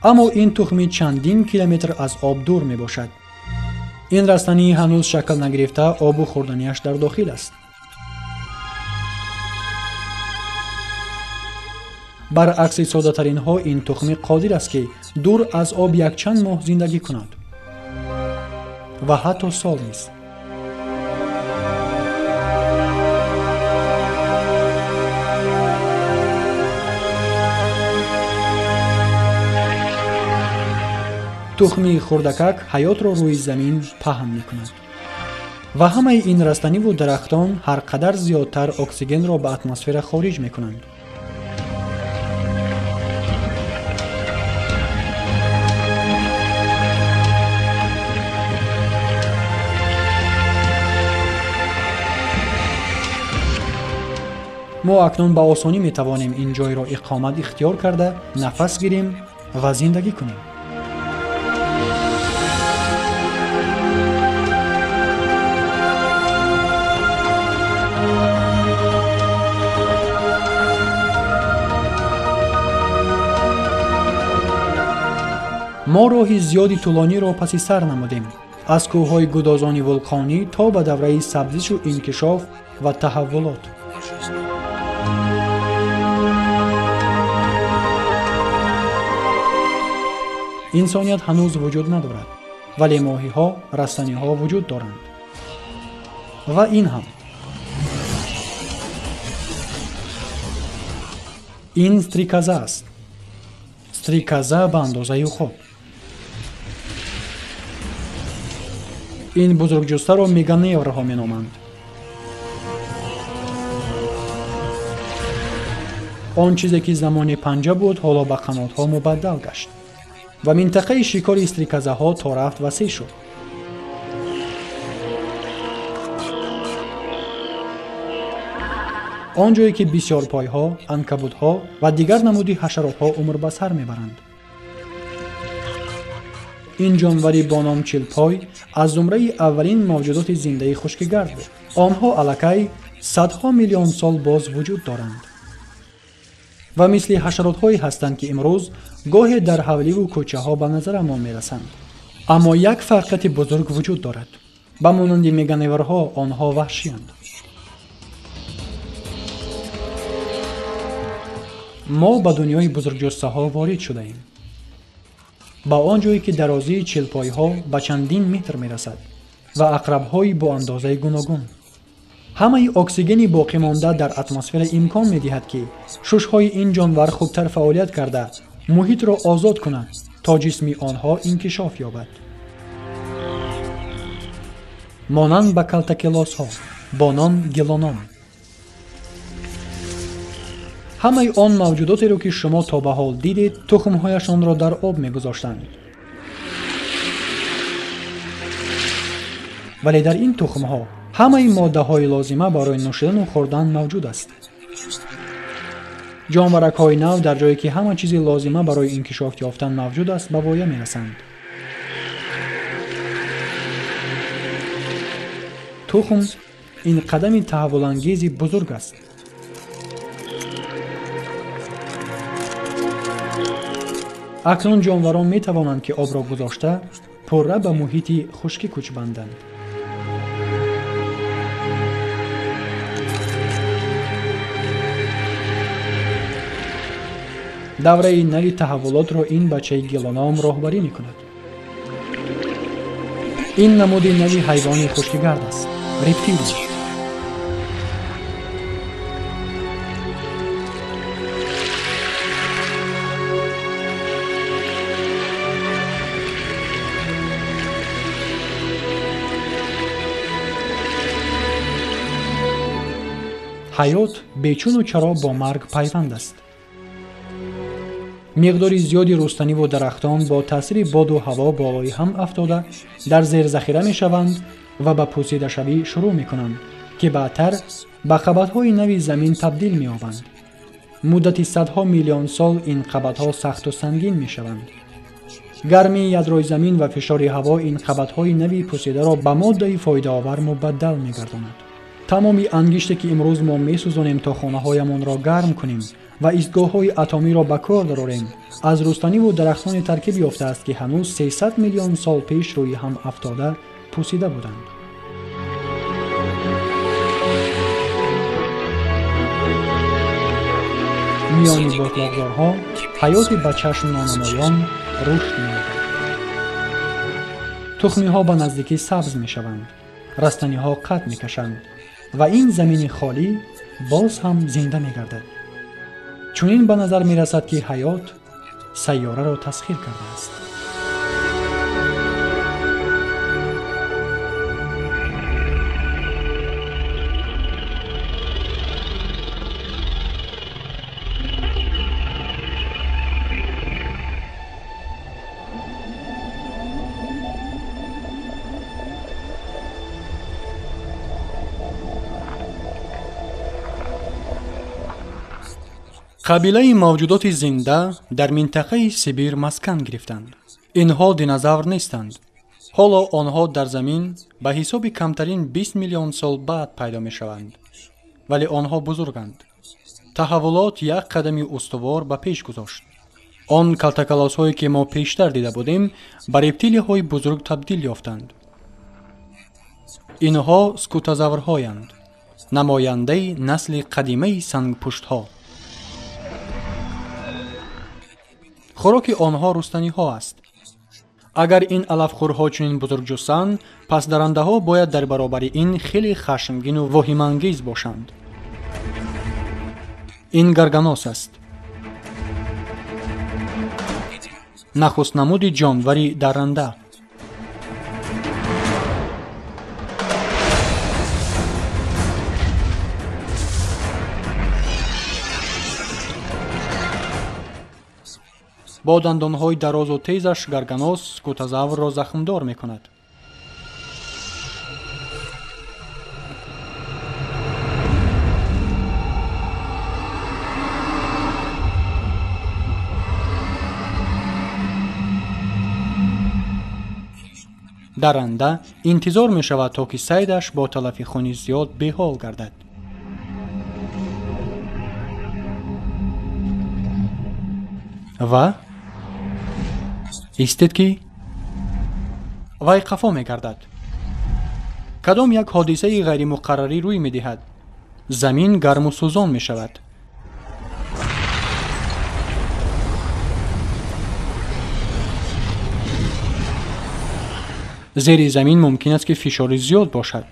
اما این تخمی چندین کیلومتر از آب دور می باشد. این رستنی هنوز شکل نگرفته آب و خوردنیش در داخل است. برعکس ساده ترین ها این تخمی قادر است که دور از آب یک چند ماه زندگی کند و حتی سال نیست. تخمی خردکک حیات را روی زمین پهن می کند و همه این رستنی و درختان هر قدر زیادتر اکسیژن را به اتمسفر خارج می کنند. ما اکنون با آسانی می توانیم این جای را اقامت اختیار کرده نفس گیریم و زندگی کنیم. ما راهی زیادی طولانی را پس سر نمودیم، از کوههای گدازان ولکانی تا به دوره سبزیش و انکشاف و تحولات. انسانیت هنوز وجود ندارد، ولی ماهی ها، رستنی ها وجود دارند. و این هم. این استریکازه است. استریکازه به اندازه خود. این بزرگجسته را میگانیورها می نامند. آن چیزی که زمان پنجه بود حالا به قناتها مبدل گشت و منطقه شکار استریکازه ها تا رفت وسیع شد. آنجایی که بسیار پایها، عنکبوت‌ها و دیگر نمودی حشرات‌ها عمر به سر میبرند. این جانوری با نام چیلپای از زمره اولین موجودات زنده خشکگرد بود. آنها الکی صدها میلیون سال باز وجود دارند و مثل حشرات‌هایی هستند که امروز گاهی در حوالی و کوچه ها به نظر ما میرسند. اما یک فرقیت بزرگ وجود دارد. به مانند میگانیورها آنها وحشی‌اند. ما به دنیای بزرگجسته ها وارد شده ایم. با آنجایی که درازی چیلپای ها به چندین متر می رسد و عقرب های با اندازه گوناگون. همه اکسیژن باقی مانده در اتمسفر امکان می دهد که شش های این جانور خوبتر فعالیت کرده محیط را آزاد کنند تا جسم آنها انکشاف یابد. مانند به کلتکلاس ها، بانان، گلانان. همه آن موجوداتی را که شما تا به حال دیدید تخمهایشان را در آب می‌گذاشتند. ولی در این تخمها همه ماده‌های لازمه برای نوشیدن و خوردن موجود است. جانورک‌های نو در جایی که همه چیز لازمه برای انکشاف یافتن موجود است به پایان می‌رسند. تخم این قدم تحول انگیز بزرگ است. اکنون جانوران می توانند که آب را گذاشته پره به محیط خشکی کوچ بندند. دوره نوی تحولات را این بچه گیلانام راهبری می کند. این نمود نوی حیوان خشکیگرد است. رپتیل. حیات بیچون و چرا با مرگ پیوند است. مقداری زیادی رستنی و درختان با تاثیر باد و هوا بالای هم افتاده در زیر ذخیره می شوند و به پوسیده شوی شروع می کنند که بعدتر به قبض‌های نوی زمین تبدیل می یابند. مدت صدها میلیون سال این قبض‌ها سخت و سنگین می شوند. گرمی یدرای زمین و فشار هوا این قبض‌های نوی پوسیده را به ماده فایده آور مبدل می گرداند. تمامی انگشتی که امروز ما می سوزانیم تا خانه‌هایمان را گرم کنیم و ایستگاه‌های اتمی را به کار درآوریم از رستنی و درختان ترکیب یافته است که هنوز 300 میلیون سال پیش روی هم افتاده پوسیده بودند. میان بوتلاق‌دارها حیات به چشم نانمایان رشد می‌یابد. تخمی‌ها به نزدیکی سبز می‌شوند، رستنی‌ها قد می‌کشند و این زمین خالی باز هم زنده می‌گردد. چنین به نظر می‌رسد که حیات سیاره را تسخیر کرده است. قبیله موجودات زنده در منطقه سیبیر مسکن گرفتند. اینها دینозاور نیستند. حالا آنها در زمین به حساب کمترین 20 میلیون سال بعد پیدا می شوند. ولی آنها بزرگند. تحولات یک قدم استوار به پیش گذاشت. آن کلتکلاس هایی که ما پیشتر دیده بودیم به رپتیلی های بزرگ تبدیل یافتند. اینها سکوتازاور هایند. نماینده نسل قدیمی سنگ پشت ها. خوراک آنها رستنی ها است. اگر این علفخورها چنین بزرگ جستند، پس درنده ها باید در برابر این خیلی خشمگین و واهم‌انگیز باشند. این گرگانوس است. نخست نمود جانوری درنده. با دندانهای دراز و تیزش گرگانوس سکوتازاور را زخمدار می کند. درنده انتظار می شود تا که صیدش با تلف خونی زیاد بی‌حال گردد. و ایستید که وی قفا می گردد. کدام یک حادثه غیر مقرری روی می دهد. زمین گرم و سوزان می شود. زیر زمین ممکن است که فشار زیاد باشد.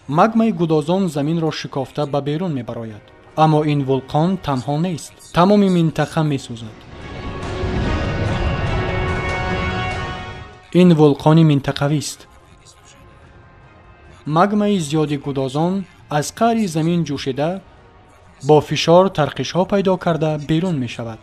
مگمای گدازان زمین را شکافته به بیرون می براید. اما این ولکان تنها نیست. تمام منطقه می سوزد. این ولکان منطقوی است. مگمای زیادی گدازان از قعر زمین جوشیده با فشار ترقش ها پیدا کرده بیرون می شود.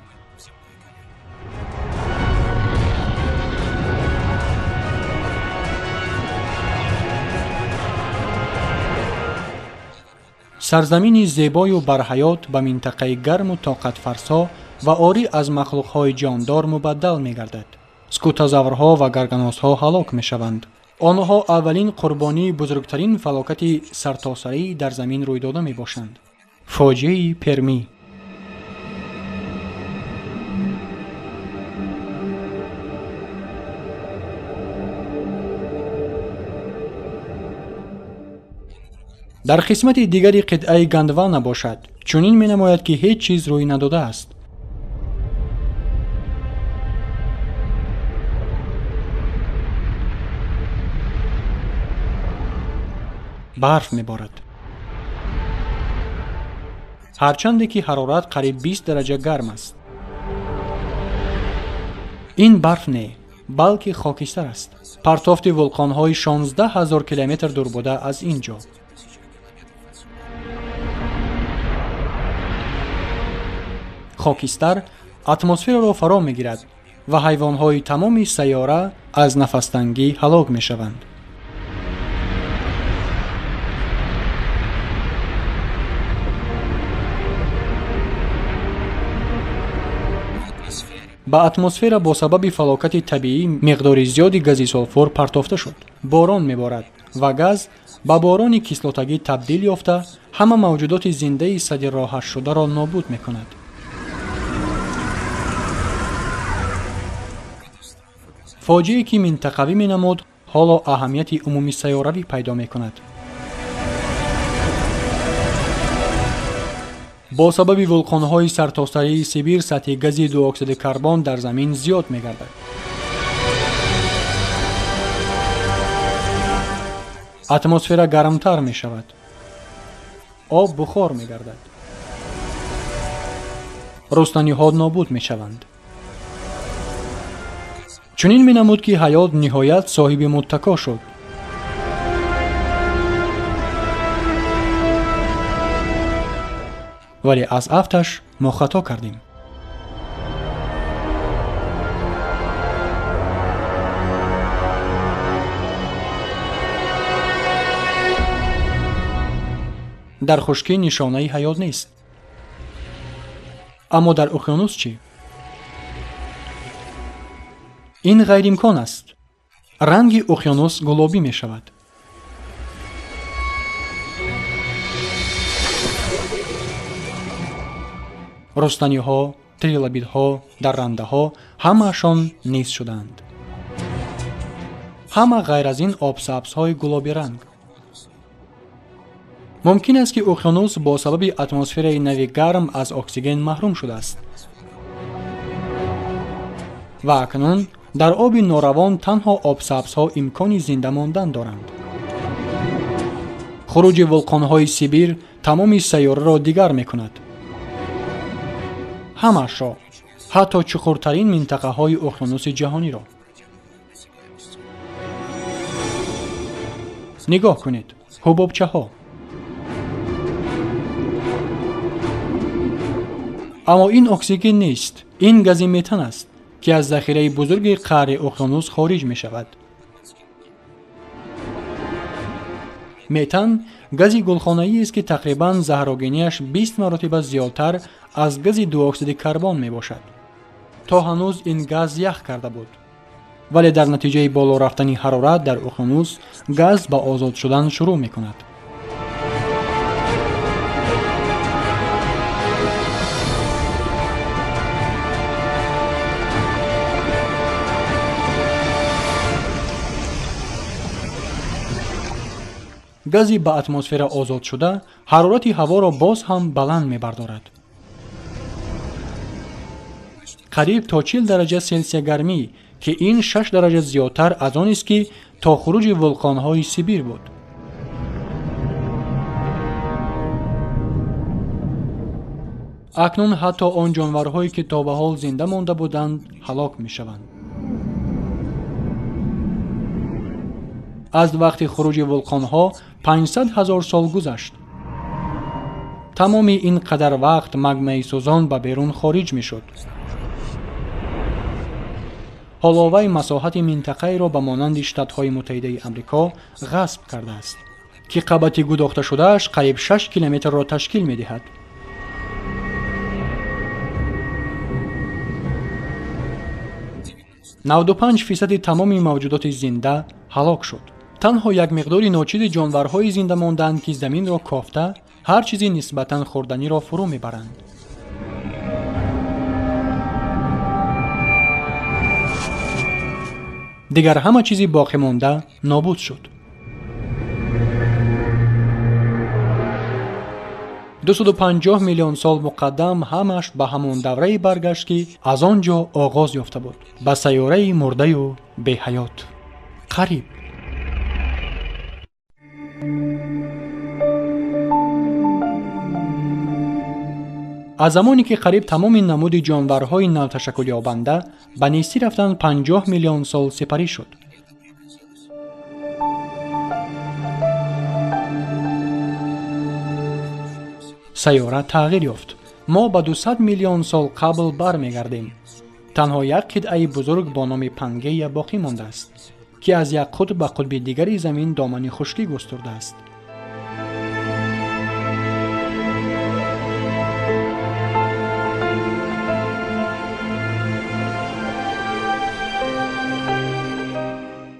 سرزمینی زیبای و برحیات به منطقه گرم و طاقت فرسا و آری از مخلوقهای جاندار مبدل می گردد. سکوتازورها و گرگناسها هلاک می شوند. آنها اولین قربانی بزرگترین فلاکت سرتاسری در زمین روی داده می باشند. فاجعه پرمی. در قسمت دیگری قطعه گندوانا باشد. چنین می نماید که هیچ چیز روی نداده است. برف می بارد. هرچند که حرارت قریب 20 درجه گرم است. این برف نه، بلکه خاکستر است. پرتافت ولکان‌های 16,000 کیلومتر دور بوده از اینجا. خاکستر اتمسفر را فرا می‌گیرد و حیوان‌های تمام سیاره از نفس‌تنگی هلاک می‌شوند. به اتمسفر با سبب فلاکت طبیعی مقدار زیادی گازی سولفور پرتافته شد. باران می‌بارد و گاز به باران کیسلوتگی تبدیل یافته همه موجودات زنده صدی راحت شده را نابود می‌کند. فاجعه‌ای که منطقوی می‌نمود حالا اهمیت عمومی سیاره‌ای پیدا می‌کند. با سبب ولکان‌های سرتاسری سیبیر سطح گاز دو اکسید کربن در زمین زیاد می‌گردد. اتمسفر گرمتر می‌شود. آب بخار می‌گردد. رستنی‌ها نابود می‌شوند. چنین می‌نمود که حیات نهایت صاحب متکا شد. ولی از افتش ما خطا کردیم. در خشکی نشانه حیات نیست. اما در اقیانوس چی؟ این غیر امکان است. رنگ اقیانوس گلابی می شود. رستنی ها، تریلبید ها، درنده ها همه‌شان نیست شدند. همه غیر از این آب سبز های گلابی رنگ. ممکن است که اقیانوس با سبب اتمسفر نوی گرم از اکسیژن محروم شده است. و اکنون در آب ناروان تنها آب سبز ها امکان زنده ماندن دارند. خروج ولکان های سیبیر تمام سیاره را دیگر می کند. همش را، حتی چخورترین منطقه های اقیانوس جهانی را. نگاه کنید، حبابچه ها. اما این اکسیژن نیست. این گاز متن است که از ذخیره بزرگ قعر اقیانوس خارج می شود. متن گاز گلخانه‌ای است که تقریباً زهرآگینی‌اش 20 مرتبه زیادتر از گاز دو اکسید کربن می باشد. تا هنوز این گاز یخ کرده بود. ولی در نتیجه بالا رفتن حرارت در اقیانوس گاز به آزاد شدن شروع می کند. گازی به اتمسفر آزاد شده حرارت هوا را باز هم بلند می بردارد. قریب تا 40 درجه سلسیوس گرمی که این 6 درجه زیادتر از آن است که تا خروج ولکان های سیبیر بود. اکنون حتی آن جانورهایی که تا به حال زنده مانده بودند هلاک می شوند. از وقت خروج ولکان ها 500,000 سال گذشت. تمام این قدر وقت مگمای سوزان به بیرون خارج می شد. حالا وی مساحت منطقه را به مانند شتات‌های متحده آمریکا غصب کرده است. که قبط گداخته شدهش قریب 6 کیلومتر را تشکیل می دهد. %95 تمام موجودات زنده هلاک شد. تنها یک مقدار ناچیز جانورهای زنده ماندند که زمین را کافته هر چیزی نسبتاً خوردنی را فرو میبرند. دیگر همه چیزی باقی مانده نابود شد. 250 میلیون سال مقدم همش به همون دوره برگشت که از آنجا آغاز یافته بود، به سیاره مرده و بی حیات. قریب از زمانی که قریب تمام نمود جانورهای نو تشکل یابنده به نیستی رفتن 50 میلیون سال سپری شد. سیاره تغییر یافت. ما به 200 میلیون سال قبل برمیگردیم. تنها یک قطعه بزرگ با نام پنگه باقی مانده است که از یک قطب به قطب دیگری زمین دامنی خشکی گسترده است.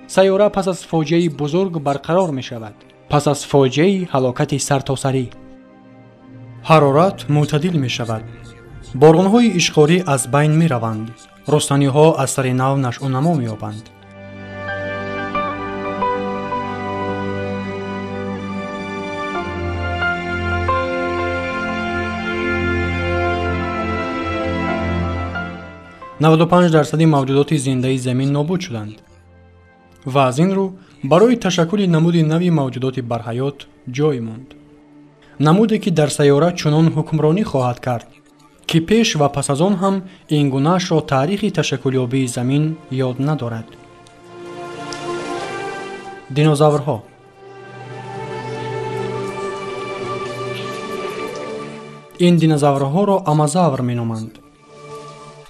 سیاره پس از فاجعه بزرگ برقرار می شود. پس از فاجعه هلاکت سرتاسری حرارت معتدل می شود. باران‌های اشغالی از بین می روند. رستنی‌ها از سر نو نشأ و نما می یابند. %95 موجودات زنده زمین نابود شدند و از این رو برای تشکل نمود نوی موجودات برحیات جای ماند. نمودی که در سیاره چنان حکمرانی خواهد کرد که پیش و پس از آن هم این گونه‌اش را تاریخ تشکل یابی زمین یاد ندارد. دینوزاورها این دینوزاورها را آمازاور می نامند.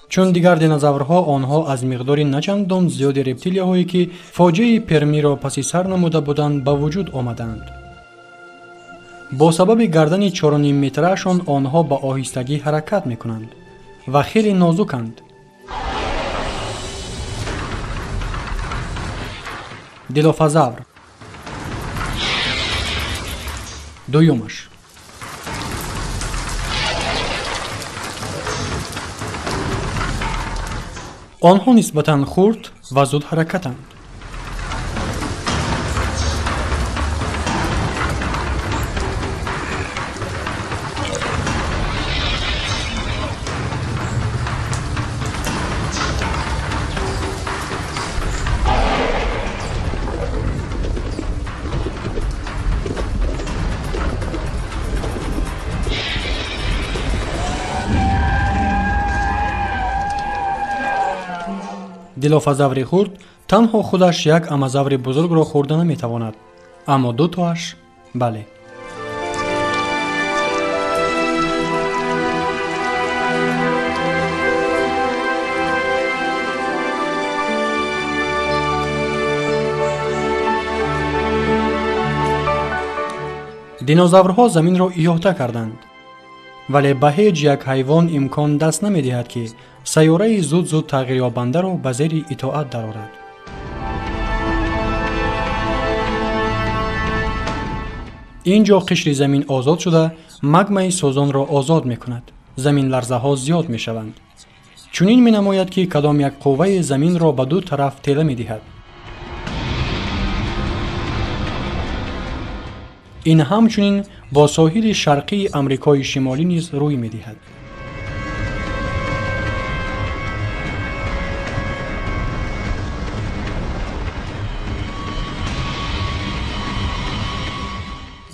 چون دیگر دینوزاورها آنها از مقدار نچندان زیاد رپتیلیاهایی که فاجعه پرمی را پس سر نموده بودند به وجود آمدند. با سبب گردن 4.5 مترشان آنها با آهستگی حرکت می کنند و خیلی نازکند. دیلوفازاور دویمش آنها نسبتاً خرد و زود حرکتند. دیلوفازاور خرد تنها خودش یک آمازاور بزرگ را خورده نمیتواند، اما دو تاش بله. دینوزاورها زمین را احاطه کردند، ولی به هیچ یک حیوان امکان دست نمی‌دهد که سیاره زود تغییر یابنده را به زیر اطاعت درآورد. اینجا قشر زمین آزاد شده مگمای سوزان را آزاد می‌کند. زمین لرزه‌ها زیاد می‌شوند. چنین می‌نماید که کدام یک قوه زمین را به دو طرف تیله می‌دهد. این همچنین با ساحل شرقی امریکای شمالی نیز روی می‌دهد.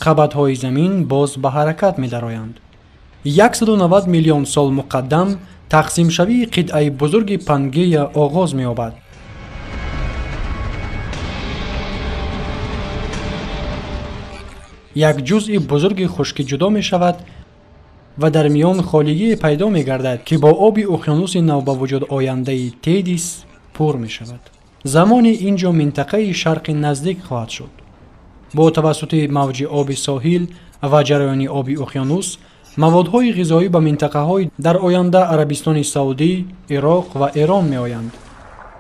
قبض‌های زمین باز به حرکت می‌درآیند. 190 میلیون سال مقدم تقسیم شوی قطعه بزرگ پنگه آغاز می‌یابد. یک جزء بزرگ خشکی جدا می شود و در میان خالیگی پیدا می گردد که با آب اقیانوس نو به وجود آینده تیدیس پر می شود. زمان اینجا منطقه شرق نزدیک خواهد شد. бо тавассути мавҷи оби соҳил ва ҷараёни оби уқёнус маводҳои ғизоӣ ба минтақаҳои дар оянда Арабистони Саудӣ, Ироқ ва Эрон меоянд,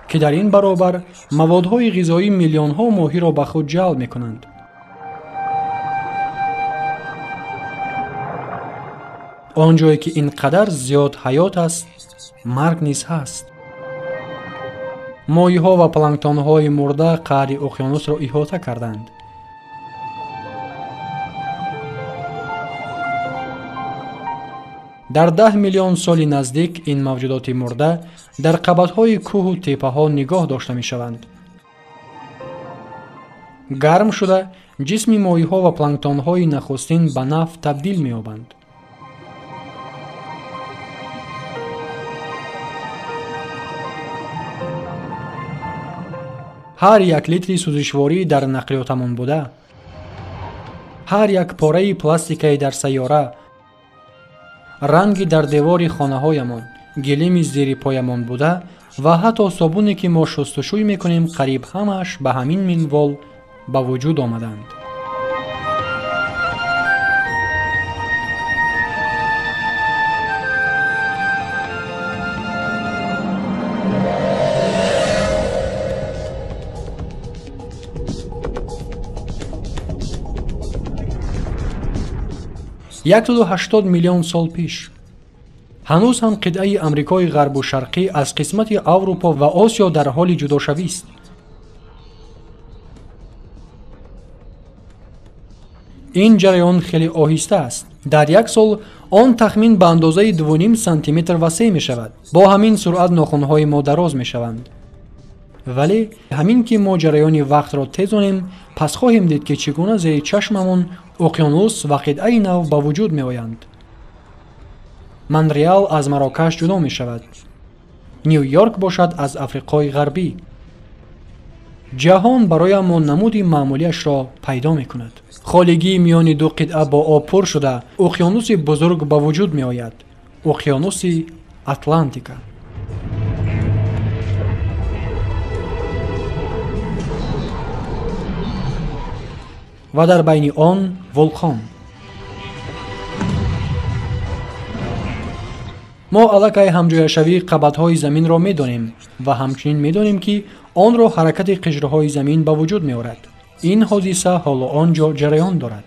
ки дар ин баробар маводҳои ғизоӣ миллионҳо моҳиро ба худ ҷалб мекунанд. он ҷое ки ин қадар зиёд ҳаёт аст, марг низ ҳаст. моҳиҳо ва планктонҳои мурда қаъри уқёнусро иҳота карданд. дар 10 миллион соли наздик ин мавҷудоти мурда дар қабатҳои кӯҳу теппаҳо нигоҳ дошта мешаванд. гарм шуда ҷисми моҳиҳо ва планктонҳои нахустин ба нафт табдил меёбанд. ҳар як литри сӯзишворӣ дар нақлиётамон буда, ҳар як пораи пластикаи дар сайёра, ранги дар девори хонаҳоямон, гилими зери поямон буда ва ҳатто собуне ки мо шустушӯй мекунем қариб ҳамааш ба ҳамин минвол ба вуҷуд омаданд. Як 80 миллион сол пеш ҳанӯз ҳам қитъаи Амрикои ғарбу шарқӣ аз қисмати Аврупо ва Осиё дар ҳоли ҷудошавист. ин ҷараён хеле оҳиста аст. дар як сол он тахмин ба андозаи 2.5 сантиметр васеъ мешавад. бо ҳамин суръат нохунҳои мо дароз мешаванд. вале ҳамин ки мо ҷараёни вақтро тезонем, пас хоҳем дид ки чӣ гуна зери чашмамон уқёнус ва қитъаи нав ба вуҷуд меоянд. Монреал аз Марокаш ҷудо мешавад. Нью-Йорк бошад аз Африқои ғарбӣ. ҷаҳон бароям мо намуди маъмулиашро пайдо мекунад. холигии миёни ду қитъа бо об пур шуда уқёнуси бузург ба вуҷуд меояд. уқёнуси Атлантика. ва дар байни он вулқон. мо аллакай ҳамҷояшавии қабатҳои заминро медонем ва ҳамчунин медонем ки онро ҳаракати қижраҳои замин ба вуҷуд меорад. ин ҳодиса ҳоло он ҷо ҷараён дорад.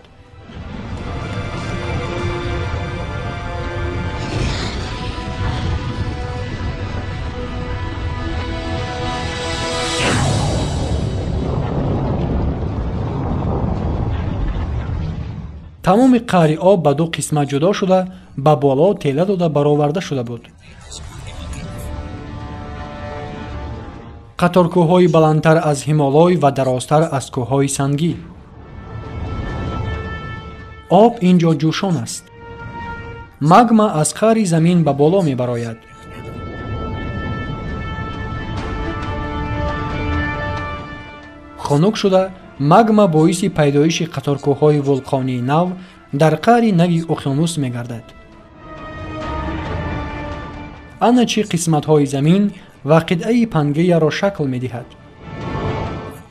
тамоми қаъри об ба ду қисмат ҷудо шуда ба боло тела дода бароварда шуда буд. қаторкӯҳҳои баландтар аз Ҳимолой ва дарозтар аз кӯҳҳои сангӣ. об ин ҷо ҷӯшон аст. магма аз қаъри замин ба боло мебарояд. хунук шуда магма боиси пайдоиши қаторкӯҳҳои вулқонии нав дар қаъри нави уқёнус мегардад. ана чӣ қисматҳои замин ва қитъаи Пангеяро шакл медиҳад.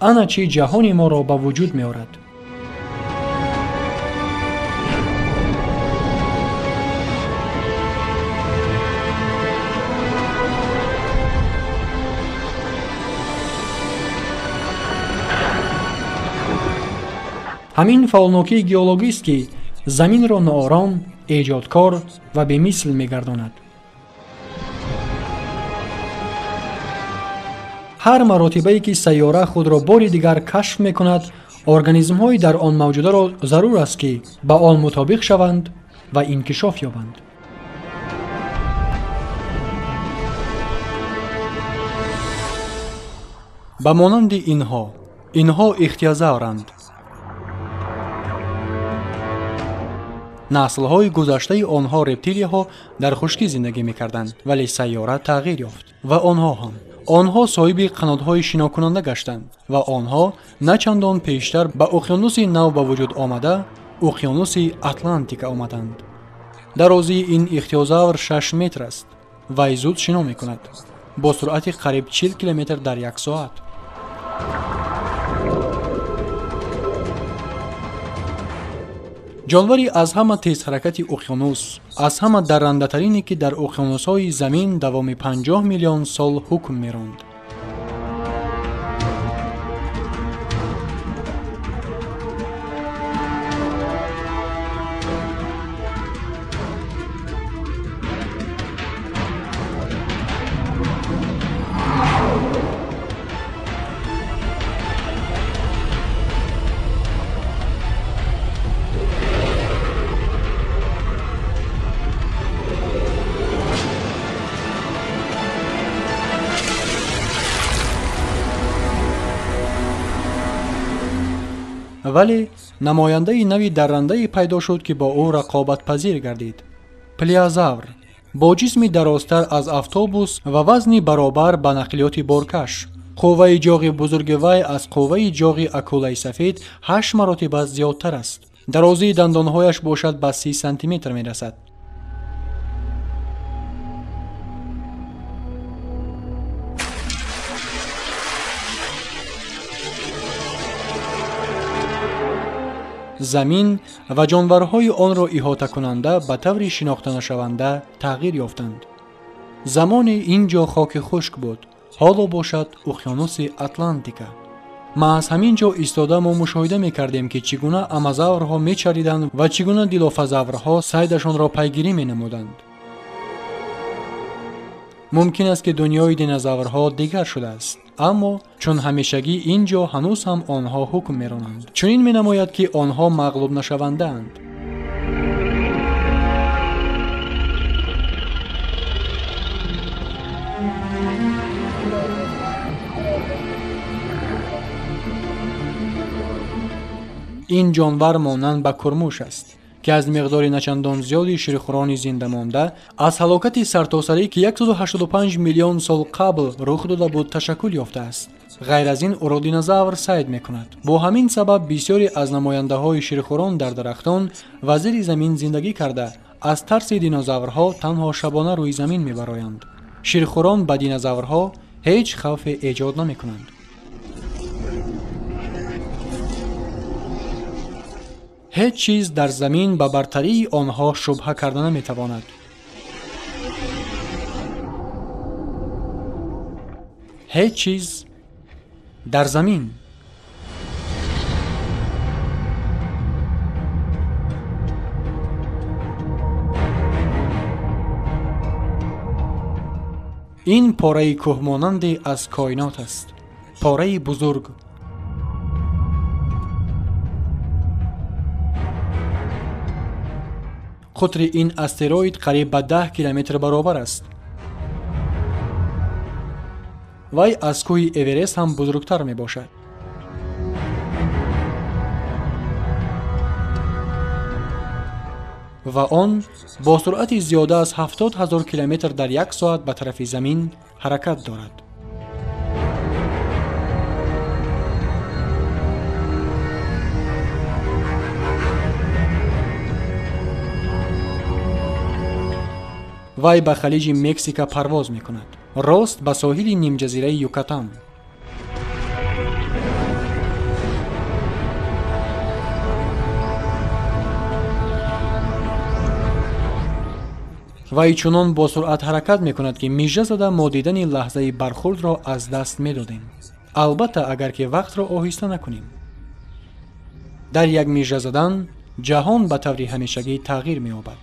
ана чӣ ҷаҳони моро ба вуҷуд меорад. ҳамин фаъолнокии геологист ки заминро ноором, эҷодкор ва бемисл мегардонад. ҳар маротибае ки сайёра худро бори дигар кашф мекунад, организмҳои дар он мавҷударо зарур аст ки ба он мутобиқ шаванд ва инкишоф ёбанд. ба монанди инҳо ихтиозаоранд. наслҳои гузаштаи онҳо рептилияҳо дар хушкӣ зиндагӣ мекарданд, вале сайёра тағйир ёфт ва онҳо ҳам. онҳо соҳиби қанотҳои шинокунанда гаштанд ва онҳо на чандон пештар ба уқёнуси нав ба вуҷуд омада, уқёнуси Атлантика омаданд. дарозии ин ихтиозавр 6 метр аст. вай зуд шино мекунад бо суръати қариб 40 километр дар як соат. ҷонвари аз ҳама тезҳаракати уқёнус, аз ҳама даррандатарине ки дар уқёнусҳои замин давоми 50 миллион сол ҳукм меронд. вале намояндаи нави даррандае пайдо шуд ки бо ӯ рақобатпазир гардид. плеозавр бо ҷисми дарозтар аз автобус ва вазни баробар ба нақлиёти боркаш. қувваи ҷоғи бузурги вай аз қувваи ҷоғи акулаи сафед 8 маротиба зиёдтар аст. дарозии дандонҳояш бошад ба 30 сантиметр мерасад. замин ва ҷонварҳои онро иҳотакунанда ба таври шинохтанашаванда тағйир ёфтанд. замоне ин ҷо хоки хушк буд, ҳоло бошад уқёнуси Атлантика. ма аз ҳамин ҷо истода мо мушоҳида мекардем ки чӣ гуна амазаврҳо мечариданд ва чӣ гуна дилофазаврҳо сайдашонро пайгирӣ менамуданд. мумкин аст ки дунёи динозаврҳо дигар шудааст, аммо чун ҳамешагӣ ин ҷо ҳанӯз ҳам онҳо ҳукм меронанд. чунин менамояд ки онҳо мағлуб нашавандаанд. ин ҷонвар монанд ба курмуш аст ки аз миқдори начандон зиёди ширхӯрони зиндамонда аз ҳалокати сартосарӣ ки 185 миллион сол қабл рух дода буд ташаккул ёфтааст. ғайр аз ин ӯро динозавр сайд мекунад. бо ҳамин сабаб бисёре аз намояндаҳои ширхӯрон дар дарахтон ва зери замин зиндагӣ карда аз тарси динозаврҳо танҳо шабона рӯи замин мебароянд. ширхӯрон ба динозаврҳо ҳеҷ хавфе эҷод намекунанд. ҳеҷ чиз дар замин ба бартарии онҳо шубҳа карда наметавонад. ҳеҷ чиз дар замин ин пораи кӯҳмонанде аз коинот аст. пораи бузург. қутри ин астероид қариб ба 10 километр баробар аст. вай аз кӯҳи эверест ҳам бузургтар мебошад. ва он бо суръати зиёда аз 70 000 километр дар як соат ба тарафи замин ҳаракат дорад. вай ба халиҷи Мексика парвоз мекунад, рост ба соҳили нимҷазираи Юкатан. вай чунон бо суръат ҳаракат мекунад ки мижа зада мо дидани лаҳзаи бархурдро аз даст медодем. албатта агар ки вақтро оҳиста накунем. дар як мижа задан ҷаҳон ба таври ҳамешагӣ тағйир меёбад.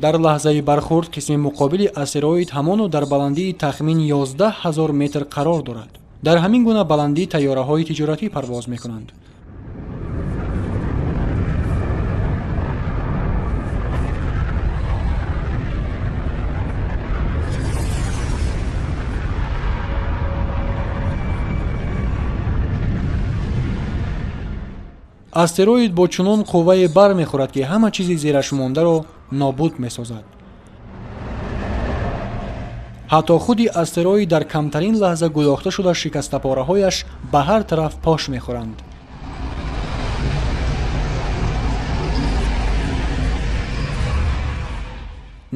дар лаҳзаи бархурд қисми муқобили астероид ҳамоно дар баландии тахмин 11 000 метр қарор дорад. дар ҳамин гуна баландӣ тайёраҳои тиҷоратӣ парвоз мекунанд. астероид бо чунон қуввае бар мехӯрад ки ҳама чизи зераш мондаро нобуд месозад. ҳатто худи астероид дар камтарин лаҳза гудохта шуда шикастапораҳояш ба ҳар тараф пош мехӯранд.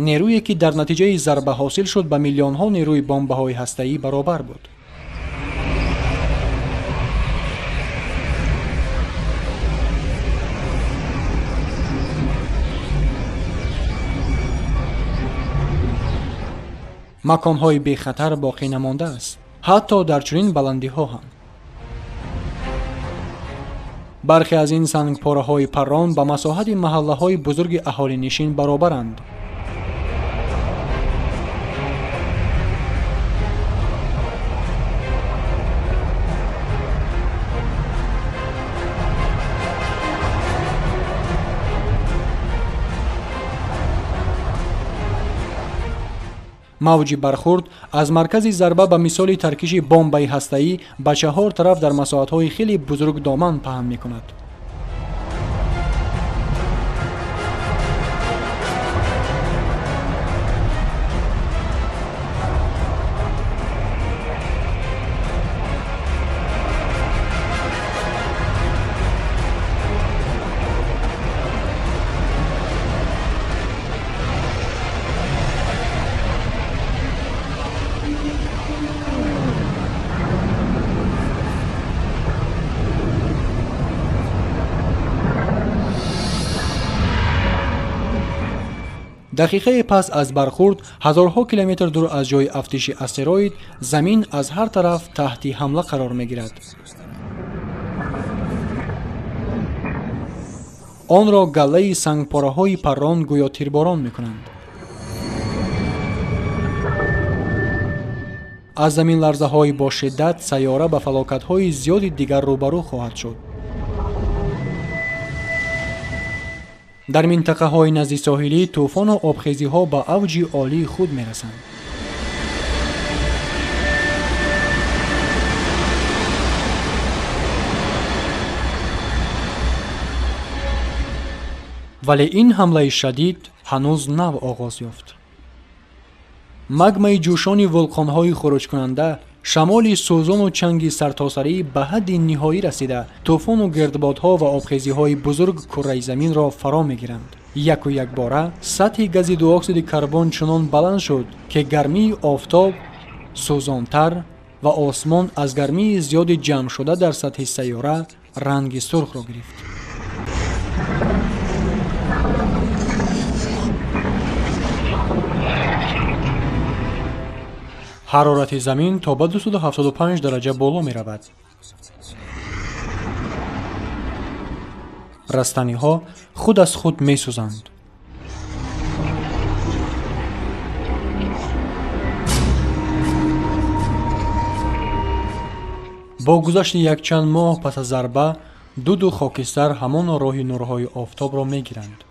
نیرویی که در نتیجه ضربه حاصل شد به میلیون ها نیروی بمب‌های هسته‌ای برابر بود. مکان‌های بی خطر باقی نمانده است، حتی در چنین بلندی‌ها هم. برخی از این سنگپاره‌های پران به مساحت محله‌های بزرگ اهالی نشین برابرند. موج برخورد از مرکز ضربه به مثال ترکیش بمب هسته‌ای به 4 طرف در مساحت‌های خیلی بزرگ دامن پهن می‌کند. دقیقه پس از برخورد هزارها کیلومتر دور از جای افتش استروید زمین از هر طرف تحت حمله قرار می‌گیرد. آن را گله سنگپاره‌های پران گویا تیرباران می‌کنند. از زمین لرزه‌های با شدت سیاره به فلاکت‌های زیاد دیگر روبرو خواهد شد. در منطقه های نزد ساحلی طوفان و آبخیزی ها به اوج عالی خود می رسند. ولی این حمله شدید هنوز نو آغاز یافت. مگمای جوشان ولکان های خروج کننده، شمال سوزان و چنگ سرتاسری به حد نهایی رسیده، طوفان و گردبادها و آبخیزی های بزرگ کره زمین را فرا می گیرند. یک و یک باره سطح گاز دو اکسید کربن چنان بلند شد که گرمی آفتاب سوزانتر و آسمان از گرمی زیاد جمع شده در سطح سیاره رنگ سرخ را گرفت. حرارت زمین تا به 275 درجه بالا می رود. رستنی ها خود از خود می سوزند. با گذشت یک چند ماه پس از ضربه دو خاکستر همان راه نورهای آفتاب را می گیرند.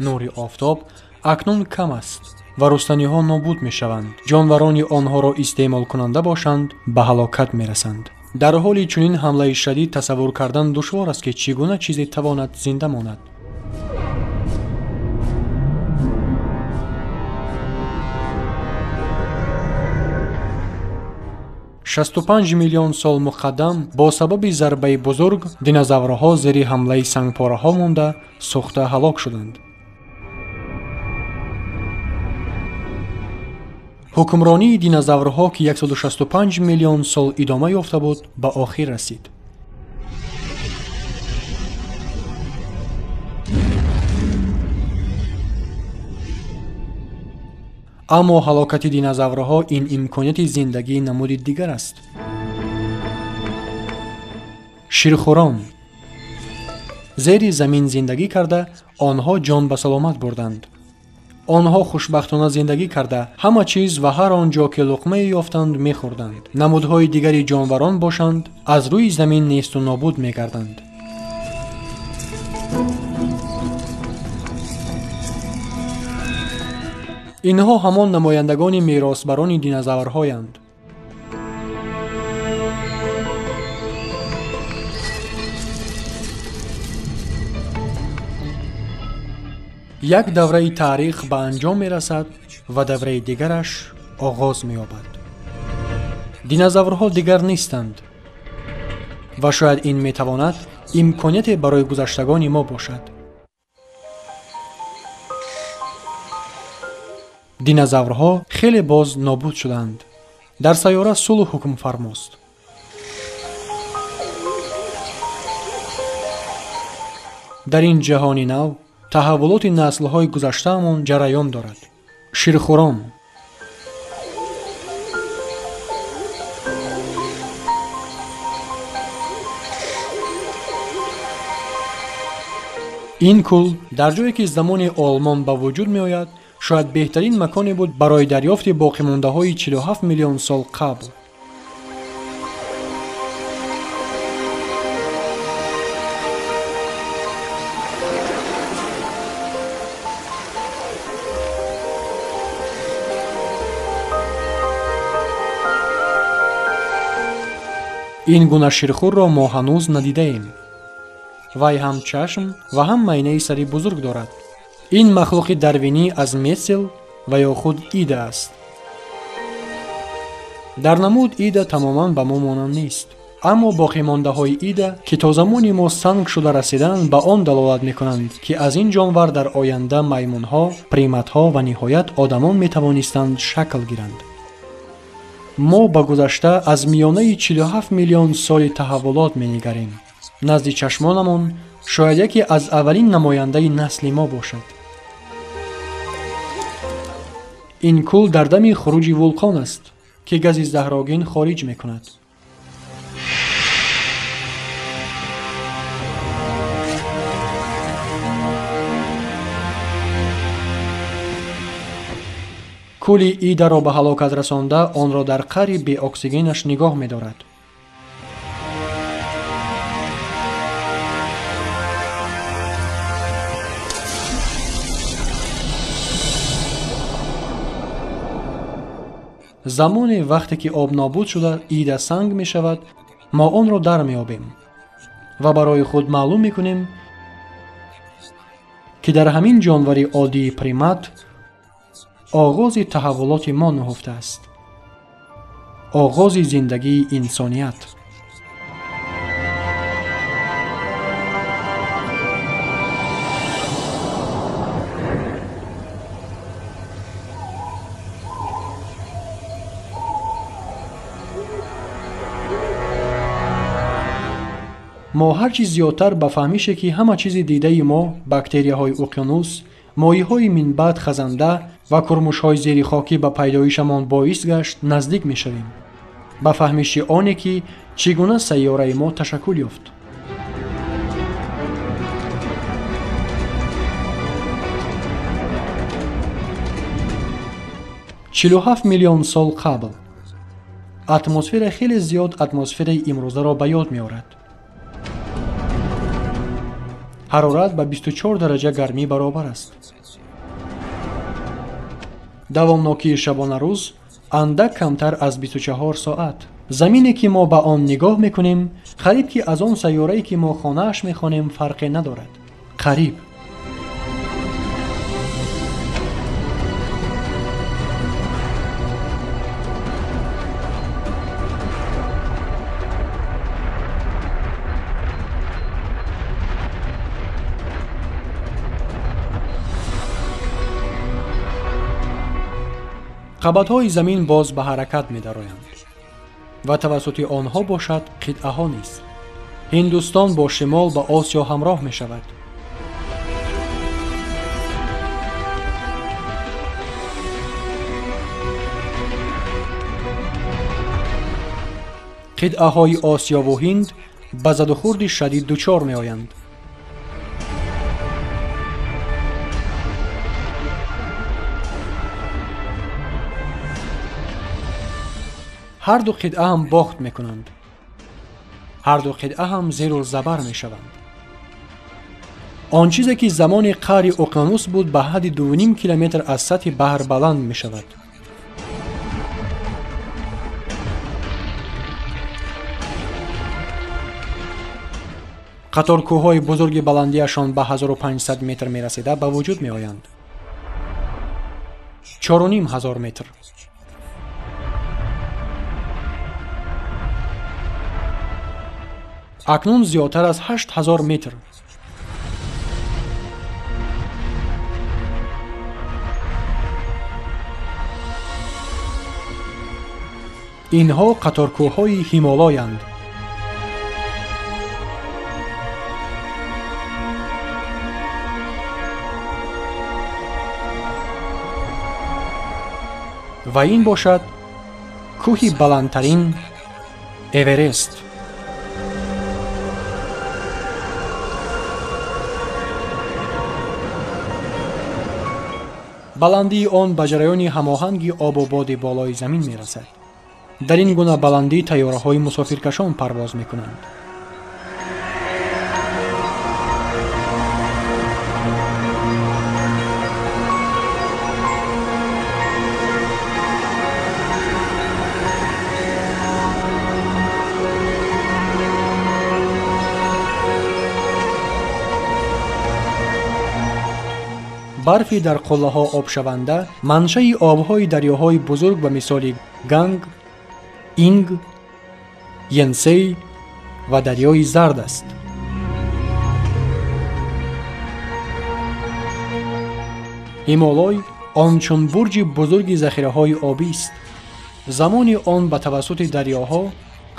نور آفتاب اکنون کم است و رستنی ها نابود می شوند. جانورانی آنها را استعمال کننده باشند به هلاکت می رسند. در حالی چنین حمله شدید تصور کردن دشوار است که چگونه چیزی تواند زنده ماند. «65 میلیون سال مقدم با سبب ضربه بزرگ دینозاورها زیر حمله سنگپاره‌ها مانده سوخته هلاک شدند. حکمرانی دینозاورها که 165 میلیون سال ادامه یافته بود به آخر رسید. اما هلاکت دینозاورها این امکانیت زندگی نمود دیگر است. شیرخوران زیر زمین زندگی کرده آنها جان به سلامت بردند. آنها خوشبختانه زندگی کرده همه چیز و هر آنجا که لقمه یافتند می‌خوردند. نمودهای دیگری جانوران باشند از روی زمین نیست و نابود می‌گردند. اینها همان نمایندگان میراثبران دینозاورهایند. یک دوره تاریخ به انجام می رسد و دوره دیگرش آغاز می یابد. دینозاورها دیگر نیستند و شاید این می تواند امکانیت برای گذشتگان ما باشد. динозаврҳо хеле боз нобуд шуданд. дар сайёра сулҳ ҳукм фармост. дар ин ҷаҳони нав таҳаввулоти наслҳои гузаштаамон ҷараён дорад. ширхӯрон ин кӯл дар ҷое ки замони олмон ба вуҷуд меояд, шояд беҳтарин маконе буд барои дарёфти боқимондаҳои 47 миллион сол қабл. ин гуна ширхӯрро мо ҳанӯз надидаем. вай ҳам чашм ва ҳам майнаи сари бузург дорад. ин махлуқи дарвинӣ аз мессел ва ё худ ида аст. дар намуд ида тамоман ба мо монанд нест, аммо боқимондаҳои ида ки то замони мо санг шуда расиданд ба он далолат мекунанд ки аз ин ҷонвар дар оянда маймунҳо, приматҳо ва ниҳоят одамон метавонистанд шакл гиранд. мо ба гузашта аз миёнаи 47 миллион соли таҳаввулот менигарем. назди чашмонамон шояд яке аз аввалин намояндаи насли мо бошад. ин кӯл дар дами хуруҷи вулқон аст ки гази заҳрогин хориҷ мекунад. кӯли идаро ба ҳалокат расонда онро дар қаъри беоксигенаш нигоҳ медорад. замоне вақте ки об нобуд шуда ида санг мешавад, мо онро дар меёбем ва барои худ маълум мекунем ки дар ҳамин ҷонвари оддии примат оғози таҳаввулоти мо наҳуфта аст. оғози зиндагии инсоният. мо ҳарчи зиёдтар ба фаҳмише ки ҳама чизи дидаи мо, бактерияҳои уқёнус, моҳиҳои минбаъд хазанда ва курмушҳои зерихокӣ ба пайдоишамон боис гашт, наздик мешавем. ба фаҳмиши оне ки чӣ гуна сайёраи мо ташаккул ёфт. چهل و 7 миллион сол қабл. атмосфера хеле зиёд атмосфераи имрӯзаро ба ёд меорад. ҳарорат ба 24 дараҷа гармӣ баробар аст. давомнокии шабонарӯз андак камтар аз 24 соат. замине ки мо ба он нигоҳ мекунем, қариб ки аз он сайёрае ки мо хонааш мехонем фарқе надорад. қариб. қабатҳои замин боз ба ҳаракат медароянд ва тавассути онҳо бошад қитъаҳо низ. ҳиндустон бо шимол ба осиё ҳамроҳ мешавад. қитъаҳои осиёву ҳинд ба задухурди шадид дучор меоянд. ҳар ду қитъа ҳам бохт мекунанд. ҳар ду қитъа ҳам зеру забар мешаванд. он чизе ки замони қаъри уқёнус буд ба ҳадди 2.5 километр аз сатҳи баҳр баланд мешавад. қаторкӯҳҳои бузурги баландиашон ба 1500 метр мерасида ба вуҷуд меоянд. 4500 метр. акнун зиёдтар аз 8000 метр. اینها قطارکوه‌های هیمالایند. و این باشد کوهی بلندترین اورست. баландии он ба ҷараёни ҳамоҳанги обу боди болои замин мерасад. дар ин гуна баландӣ тайёраҳои мусофиркашон парвоз мекунанд. барфи дар қуллаҳо обшаванда маншаи обҳои дарёҳои бузург ба мисоли Ганг, Инг, Йенсей ва дарёи Зард аст. ҳимолой он чун бурҷи бузурги захираҳои обист. замони он ба тавассути дарёҳо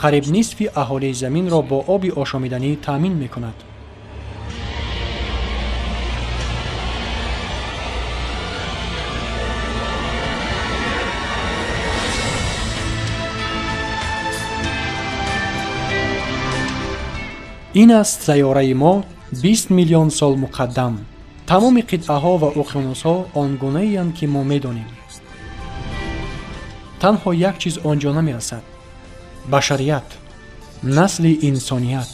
қариб нисфи аҳолии заминро бо оби ошомиданӣ таъмин мекунад. ин аст сайёраи мо 20 миллион сол муқаддам. тамоми қитъаҳо ва уқёнусҳо он гунаеанд ки мо медонем. танҳо як чиз он ҷо намерасад: башарият, насли инсоният.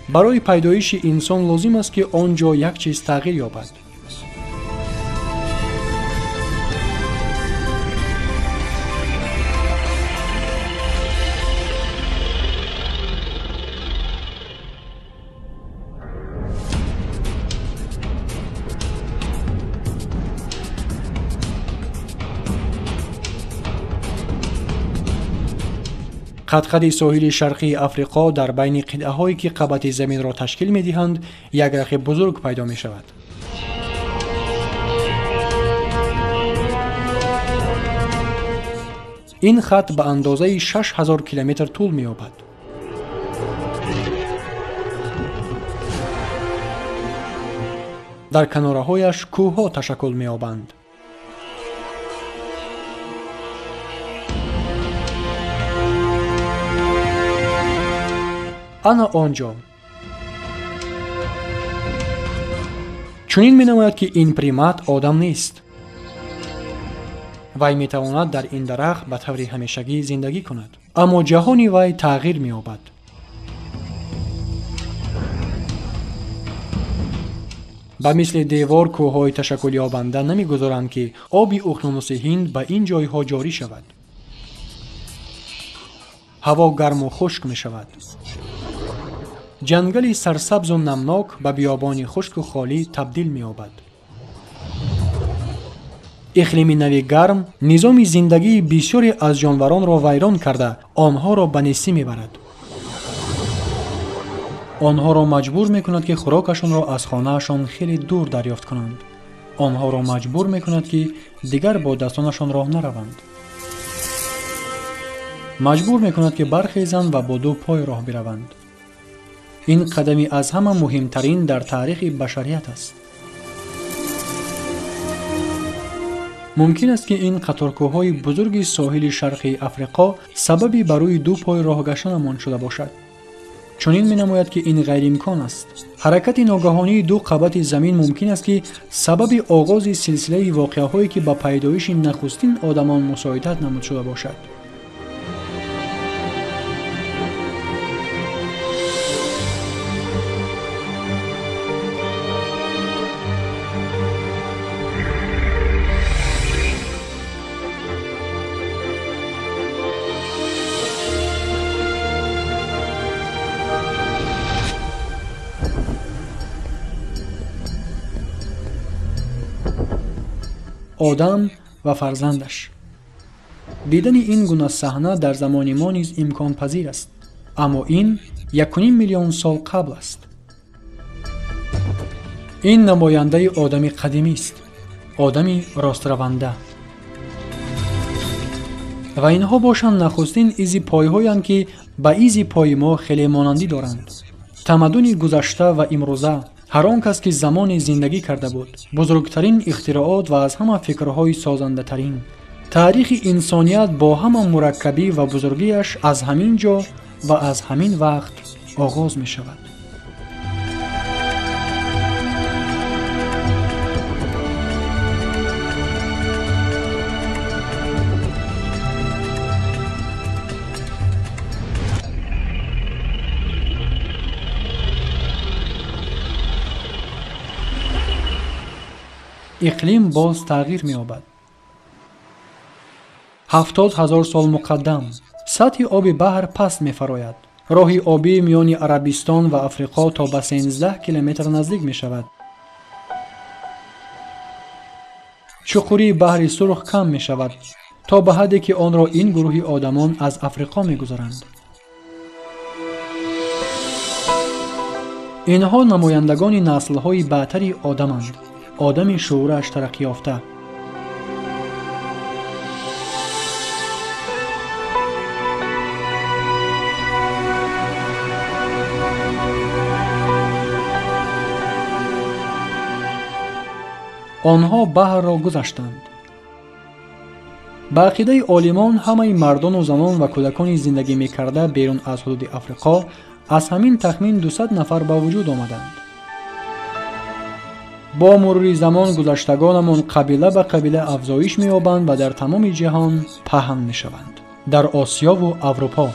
барои пайдоиши инсон лозим аст ки он ҷо як чиз тағйир ёбад. қад-қади соҳили шарқии африқо дар байни қитъаҳое ки қабати заминро ташкил медиҳанд як рахи бузург пайдо мешавад. ин хат ба андозаи 6000 километр тӯл меёбад. дар канораҳояш кӯҳҳо ташаккул меёбанд. ана он ҷо. чунин менамояд ки ин примат одам нест. вай метавонад дар ин дарахт ба таври ҳамешагӣ зиндагӣ кунад, аммо ҷаҳони вай тағйир меёбад. ба мисли девор кӯҳҳои ташаккулёбанда намегузоранд ки оби уқёнуси Ҳинд ба ин ҷойҳо ҷорӣ шавад. ҳаво гарму хушк мешавад. ҷангали сарсабзу намнок ба биёбони хушку холӣ табдил меёбад. иқлими нави гарм низоми зиндагии бисёре аз ҷонваронро вайрон карда, онҳоро ба нестӣ мебарад. онҳоро маҷбур мекунад ки хӯрокашонро аз хонаашон хеле дур дарёфт кунанд. онҳоро маҷбур мекунад ки дигар бо дастонашон роҳ нараванд. маҷбур мекунад ки бархезанд ва бо ду пой роҳ бираванд. ин қадами аз ҳама муҳимтарин дар таърихи башарият аст. мумкин аст ки ин қаторкӯҳҳои бузурги соҳили шарқии африқо сабаби ба рӯи ду пой роҳ гаштанамон шуда бошад. чунин менамояд ки ин ғайриимкон аст. ҳаракати ногаҳонии ду қабати замин мумкин аст ки сабаби оғози силсилаи воқеаҳое ки ба пайдоиши нахустин одамон мусоидат намуд шуда бошад. одам ва фарзандаш. дидани ин гуна саҳна дар замони мо низ имконпазир аст, аммо ин 1.5 миллион сол қабл аст. ин намояндаи одами қадимист. آدمی راسترونده. و اینها باشند نخستین ایزی پایهایند که به ایزی پای ما خیلی مانندی دارند. تمدن گذشته و امروزه، هر آن کس که زمان زندگی کرده بود، بزرگترین اختراعات و از همه فکرهای سازنده ترین، تاریخ انسانیت با همه مرکبی و بزرگیش از همین جا و از همین وقت آغاز می شود. اقلیم باز تغییر می یابد. 70,000 سال مقدم سطح آب بحر پست می فراید. راه آبی میان عربستان و افریقا تا به 13 کیلومتر نزدیک می شود. چقوری بحر سرخ کم می شود تا به حدی که آن را این گروه آدمان از افریقا می گذارند. اینها نمایندگان نسل‌های بعدتری آدمند. آدم شعورش ترقی یافته. آنها بحر را گذشتند. به عقیده عالمان همه مردان و زنان و کودکان زندگی می‌کرده بیرون از حدود افریقا از همین تخمین 200 نفر به وجود آمدند. با مرور زمان گذشتگانمان قبیله به قبیله افزایش می‌یابند و در تمام جهان پهن می‌شوند. در آسیا و اروپا.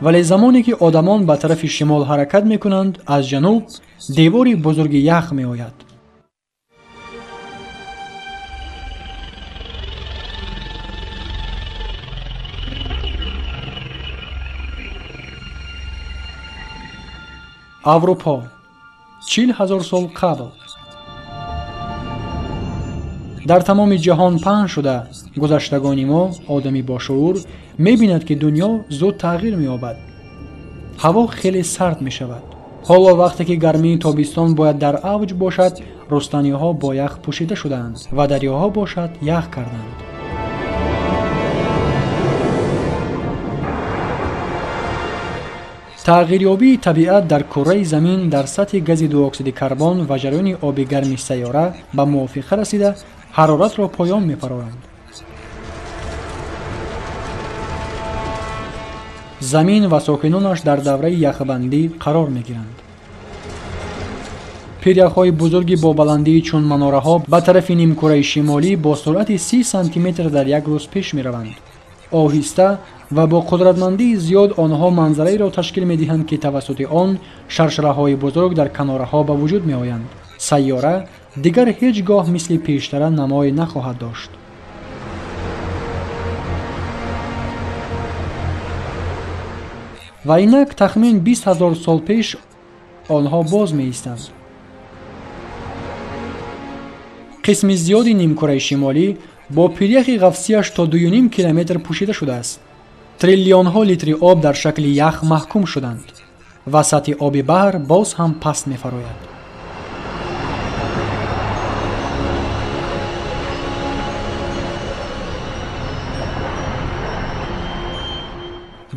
ولی زمانی که آدمان به طرف شمال حرکت می‌کنند، از جنوب دیواری بزرگ یخ می‌آید. اروپا 40,000 سال قبل. در تمام جهان پهن شده گذشتگان ما، آدمی با شعور، می‌بیند که دنیا زود تغییر می‌یابد. هوا خیلی سرد می‌شود. حالا وقتی که گرمی تابستان باید در اوج باشد، رستنی‌ها با یخ پوشیده شدند و دریاها باشد یخ کردند. تغییریابی طبیعت در کره زمین در سطح گاز دو اکسید کربن و جریان آب گرم سیاره به موافقه رسیده حرارت را پایان می‌پرورند. زمین و ساکنانش در دوره یخبندی قرار می‌گیرند. پیرک‌های بزرگی با بلندی چون مناره‌ها به طرف نیمکره شمالی با سرعت 30 سانتی متر در یک روز پیش می‌روند. آهسته و با قدرتمندی زیاد آنها منظره‌ای را تشکیل می‌دهند که توسط آن شرشره‌های بزرگ در کناره‌ها به وجود می‌آیند. سیاره دیگر هیچگاه مثل پیشتر نمای نخواهد داشت. و اینک تخمین 20,000 سال پیش آنها باز می‌ایستند. قسم زیادی نیمکره شمالی با پیریخ قفسیش تا 2.5 کیلومتر پوشیده شده است. تریلیون ها لیتر آب در شکل یخ محکوم شدند و سطح آب بحر باز هم پست می فراید.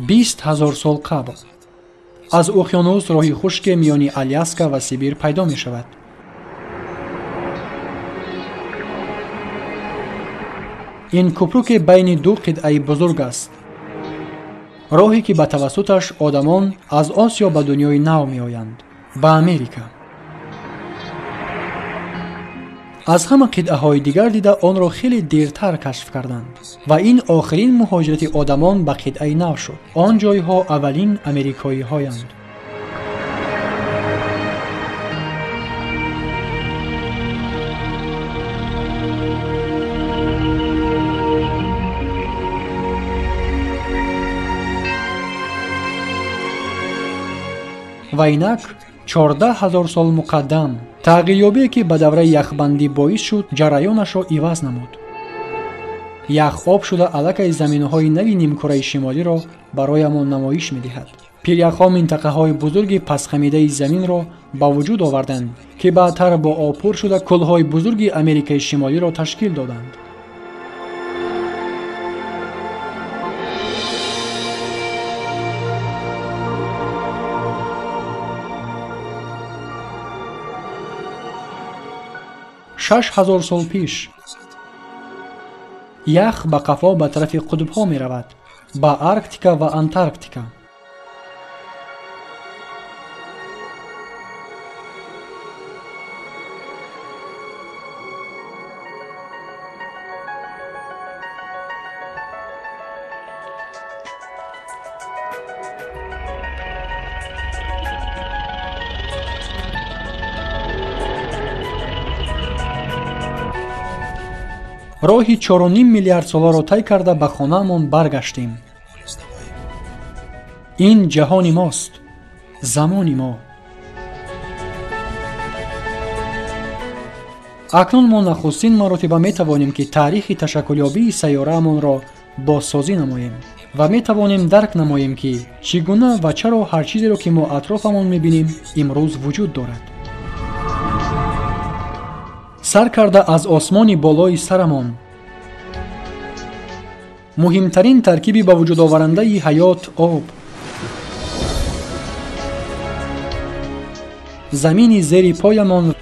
بیست هزار سال قبل از اقیانوس راه خشک میان آلیاسکا و سیبیر پیدا می شود. این کپروک بین دو قطعه بزرگ است. راهی که به توسطش آدمان از آسیا به دنیای نو می آیند، به امریکا. از همه قطعه های دیگر دیده آن را خیلی دیرتر کشف کردند و این آخرین مهاجرت آدمان به قطعه نو شد. آن جایها اولین امریکایی هایند. و اینک 14,000 سال مقدم تغییریابی که به دوره یخبندی باعث شد جریانش را عوض نمود. یخ آب شده الکی زمینهای نوی نیمکره شمالی را برایمان نمایش می‌دهد. پیریک‌ها منطقه‌های بزرگ پس‌خمیده زمین را به وجود آوردند که بعدتر با آب پر شده کل‌های بزرگ امریکای شمالی را تشکیل دادند. شش هزار سال پیش یخ به قفا به طرف قطب‌ها می رود، به ارکتیکا و انتارکتیکا. راهی 4.5 میلیارد ساله را طی کرده به خانه‌مان برگشتیم. این جهان ماست، زمان ما. اکنون ما نخستین مراتبه می توانیم که تاریخ تشکلیابی سیاره‌مان را بازسازی نماییم و می توانیم درک نماییم که چگونه و چرا هر چیزی را که ما اطرافمان می بینیم امروز وجود دارد. سر کرده از آسمان بالای سرمان، مهمترین ترکیبی به وجود آورنده حیات آب. زمین زیر پایمان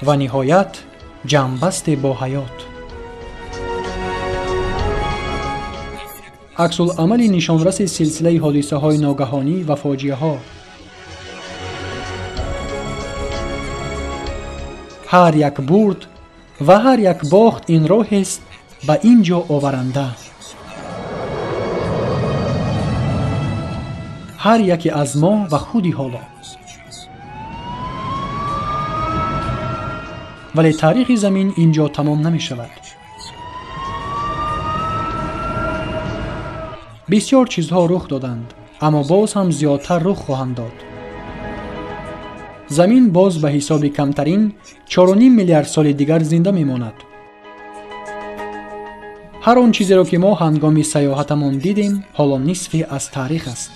و نهایت جنبست با حیات. عکس العمل نشانرس سلسله حادثه های ناگهانی و فاجعه ها. هر یک برد و هر یک باخت این راه است به اینجا آورنده. هر یکی از ما و خودی حالا. ولی تاریخ زمین اینجا تمام نمی شود. بسیار چیزها رخ دادند، اما باز هم زیادتر رخ خواهند داد. زمین باز به حساب کمترین 4.5 میلیارد سال دیگر زنده می ماند. هر آن چیزی را که ما هنگام سیاحتمان دیدیم حالا نصفی از تاریخ است.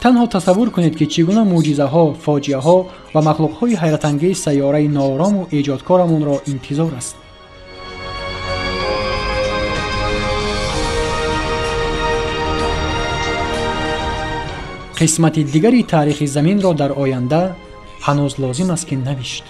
تنها تصور کنید که چگونه معجزه ها، فاجعه ها و مخلوق های حیرت انگیز سیاره ناآرام و ایجادکارمان را انتظار است. قسمت دیگری تاریخ زمین را در آینده هنوز لازم است که نوشت.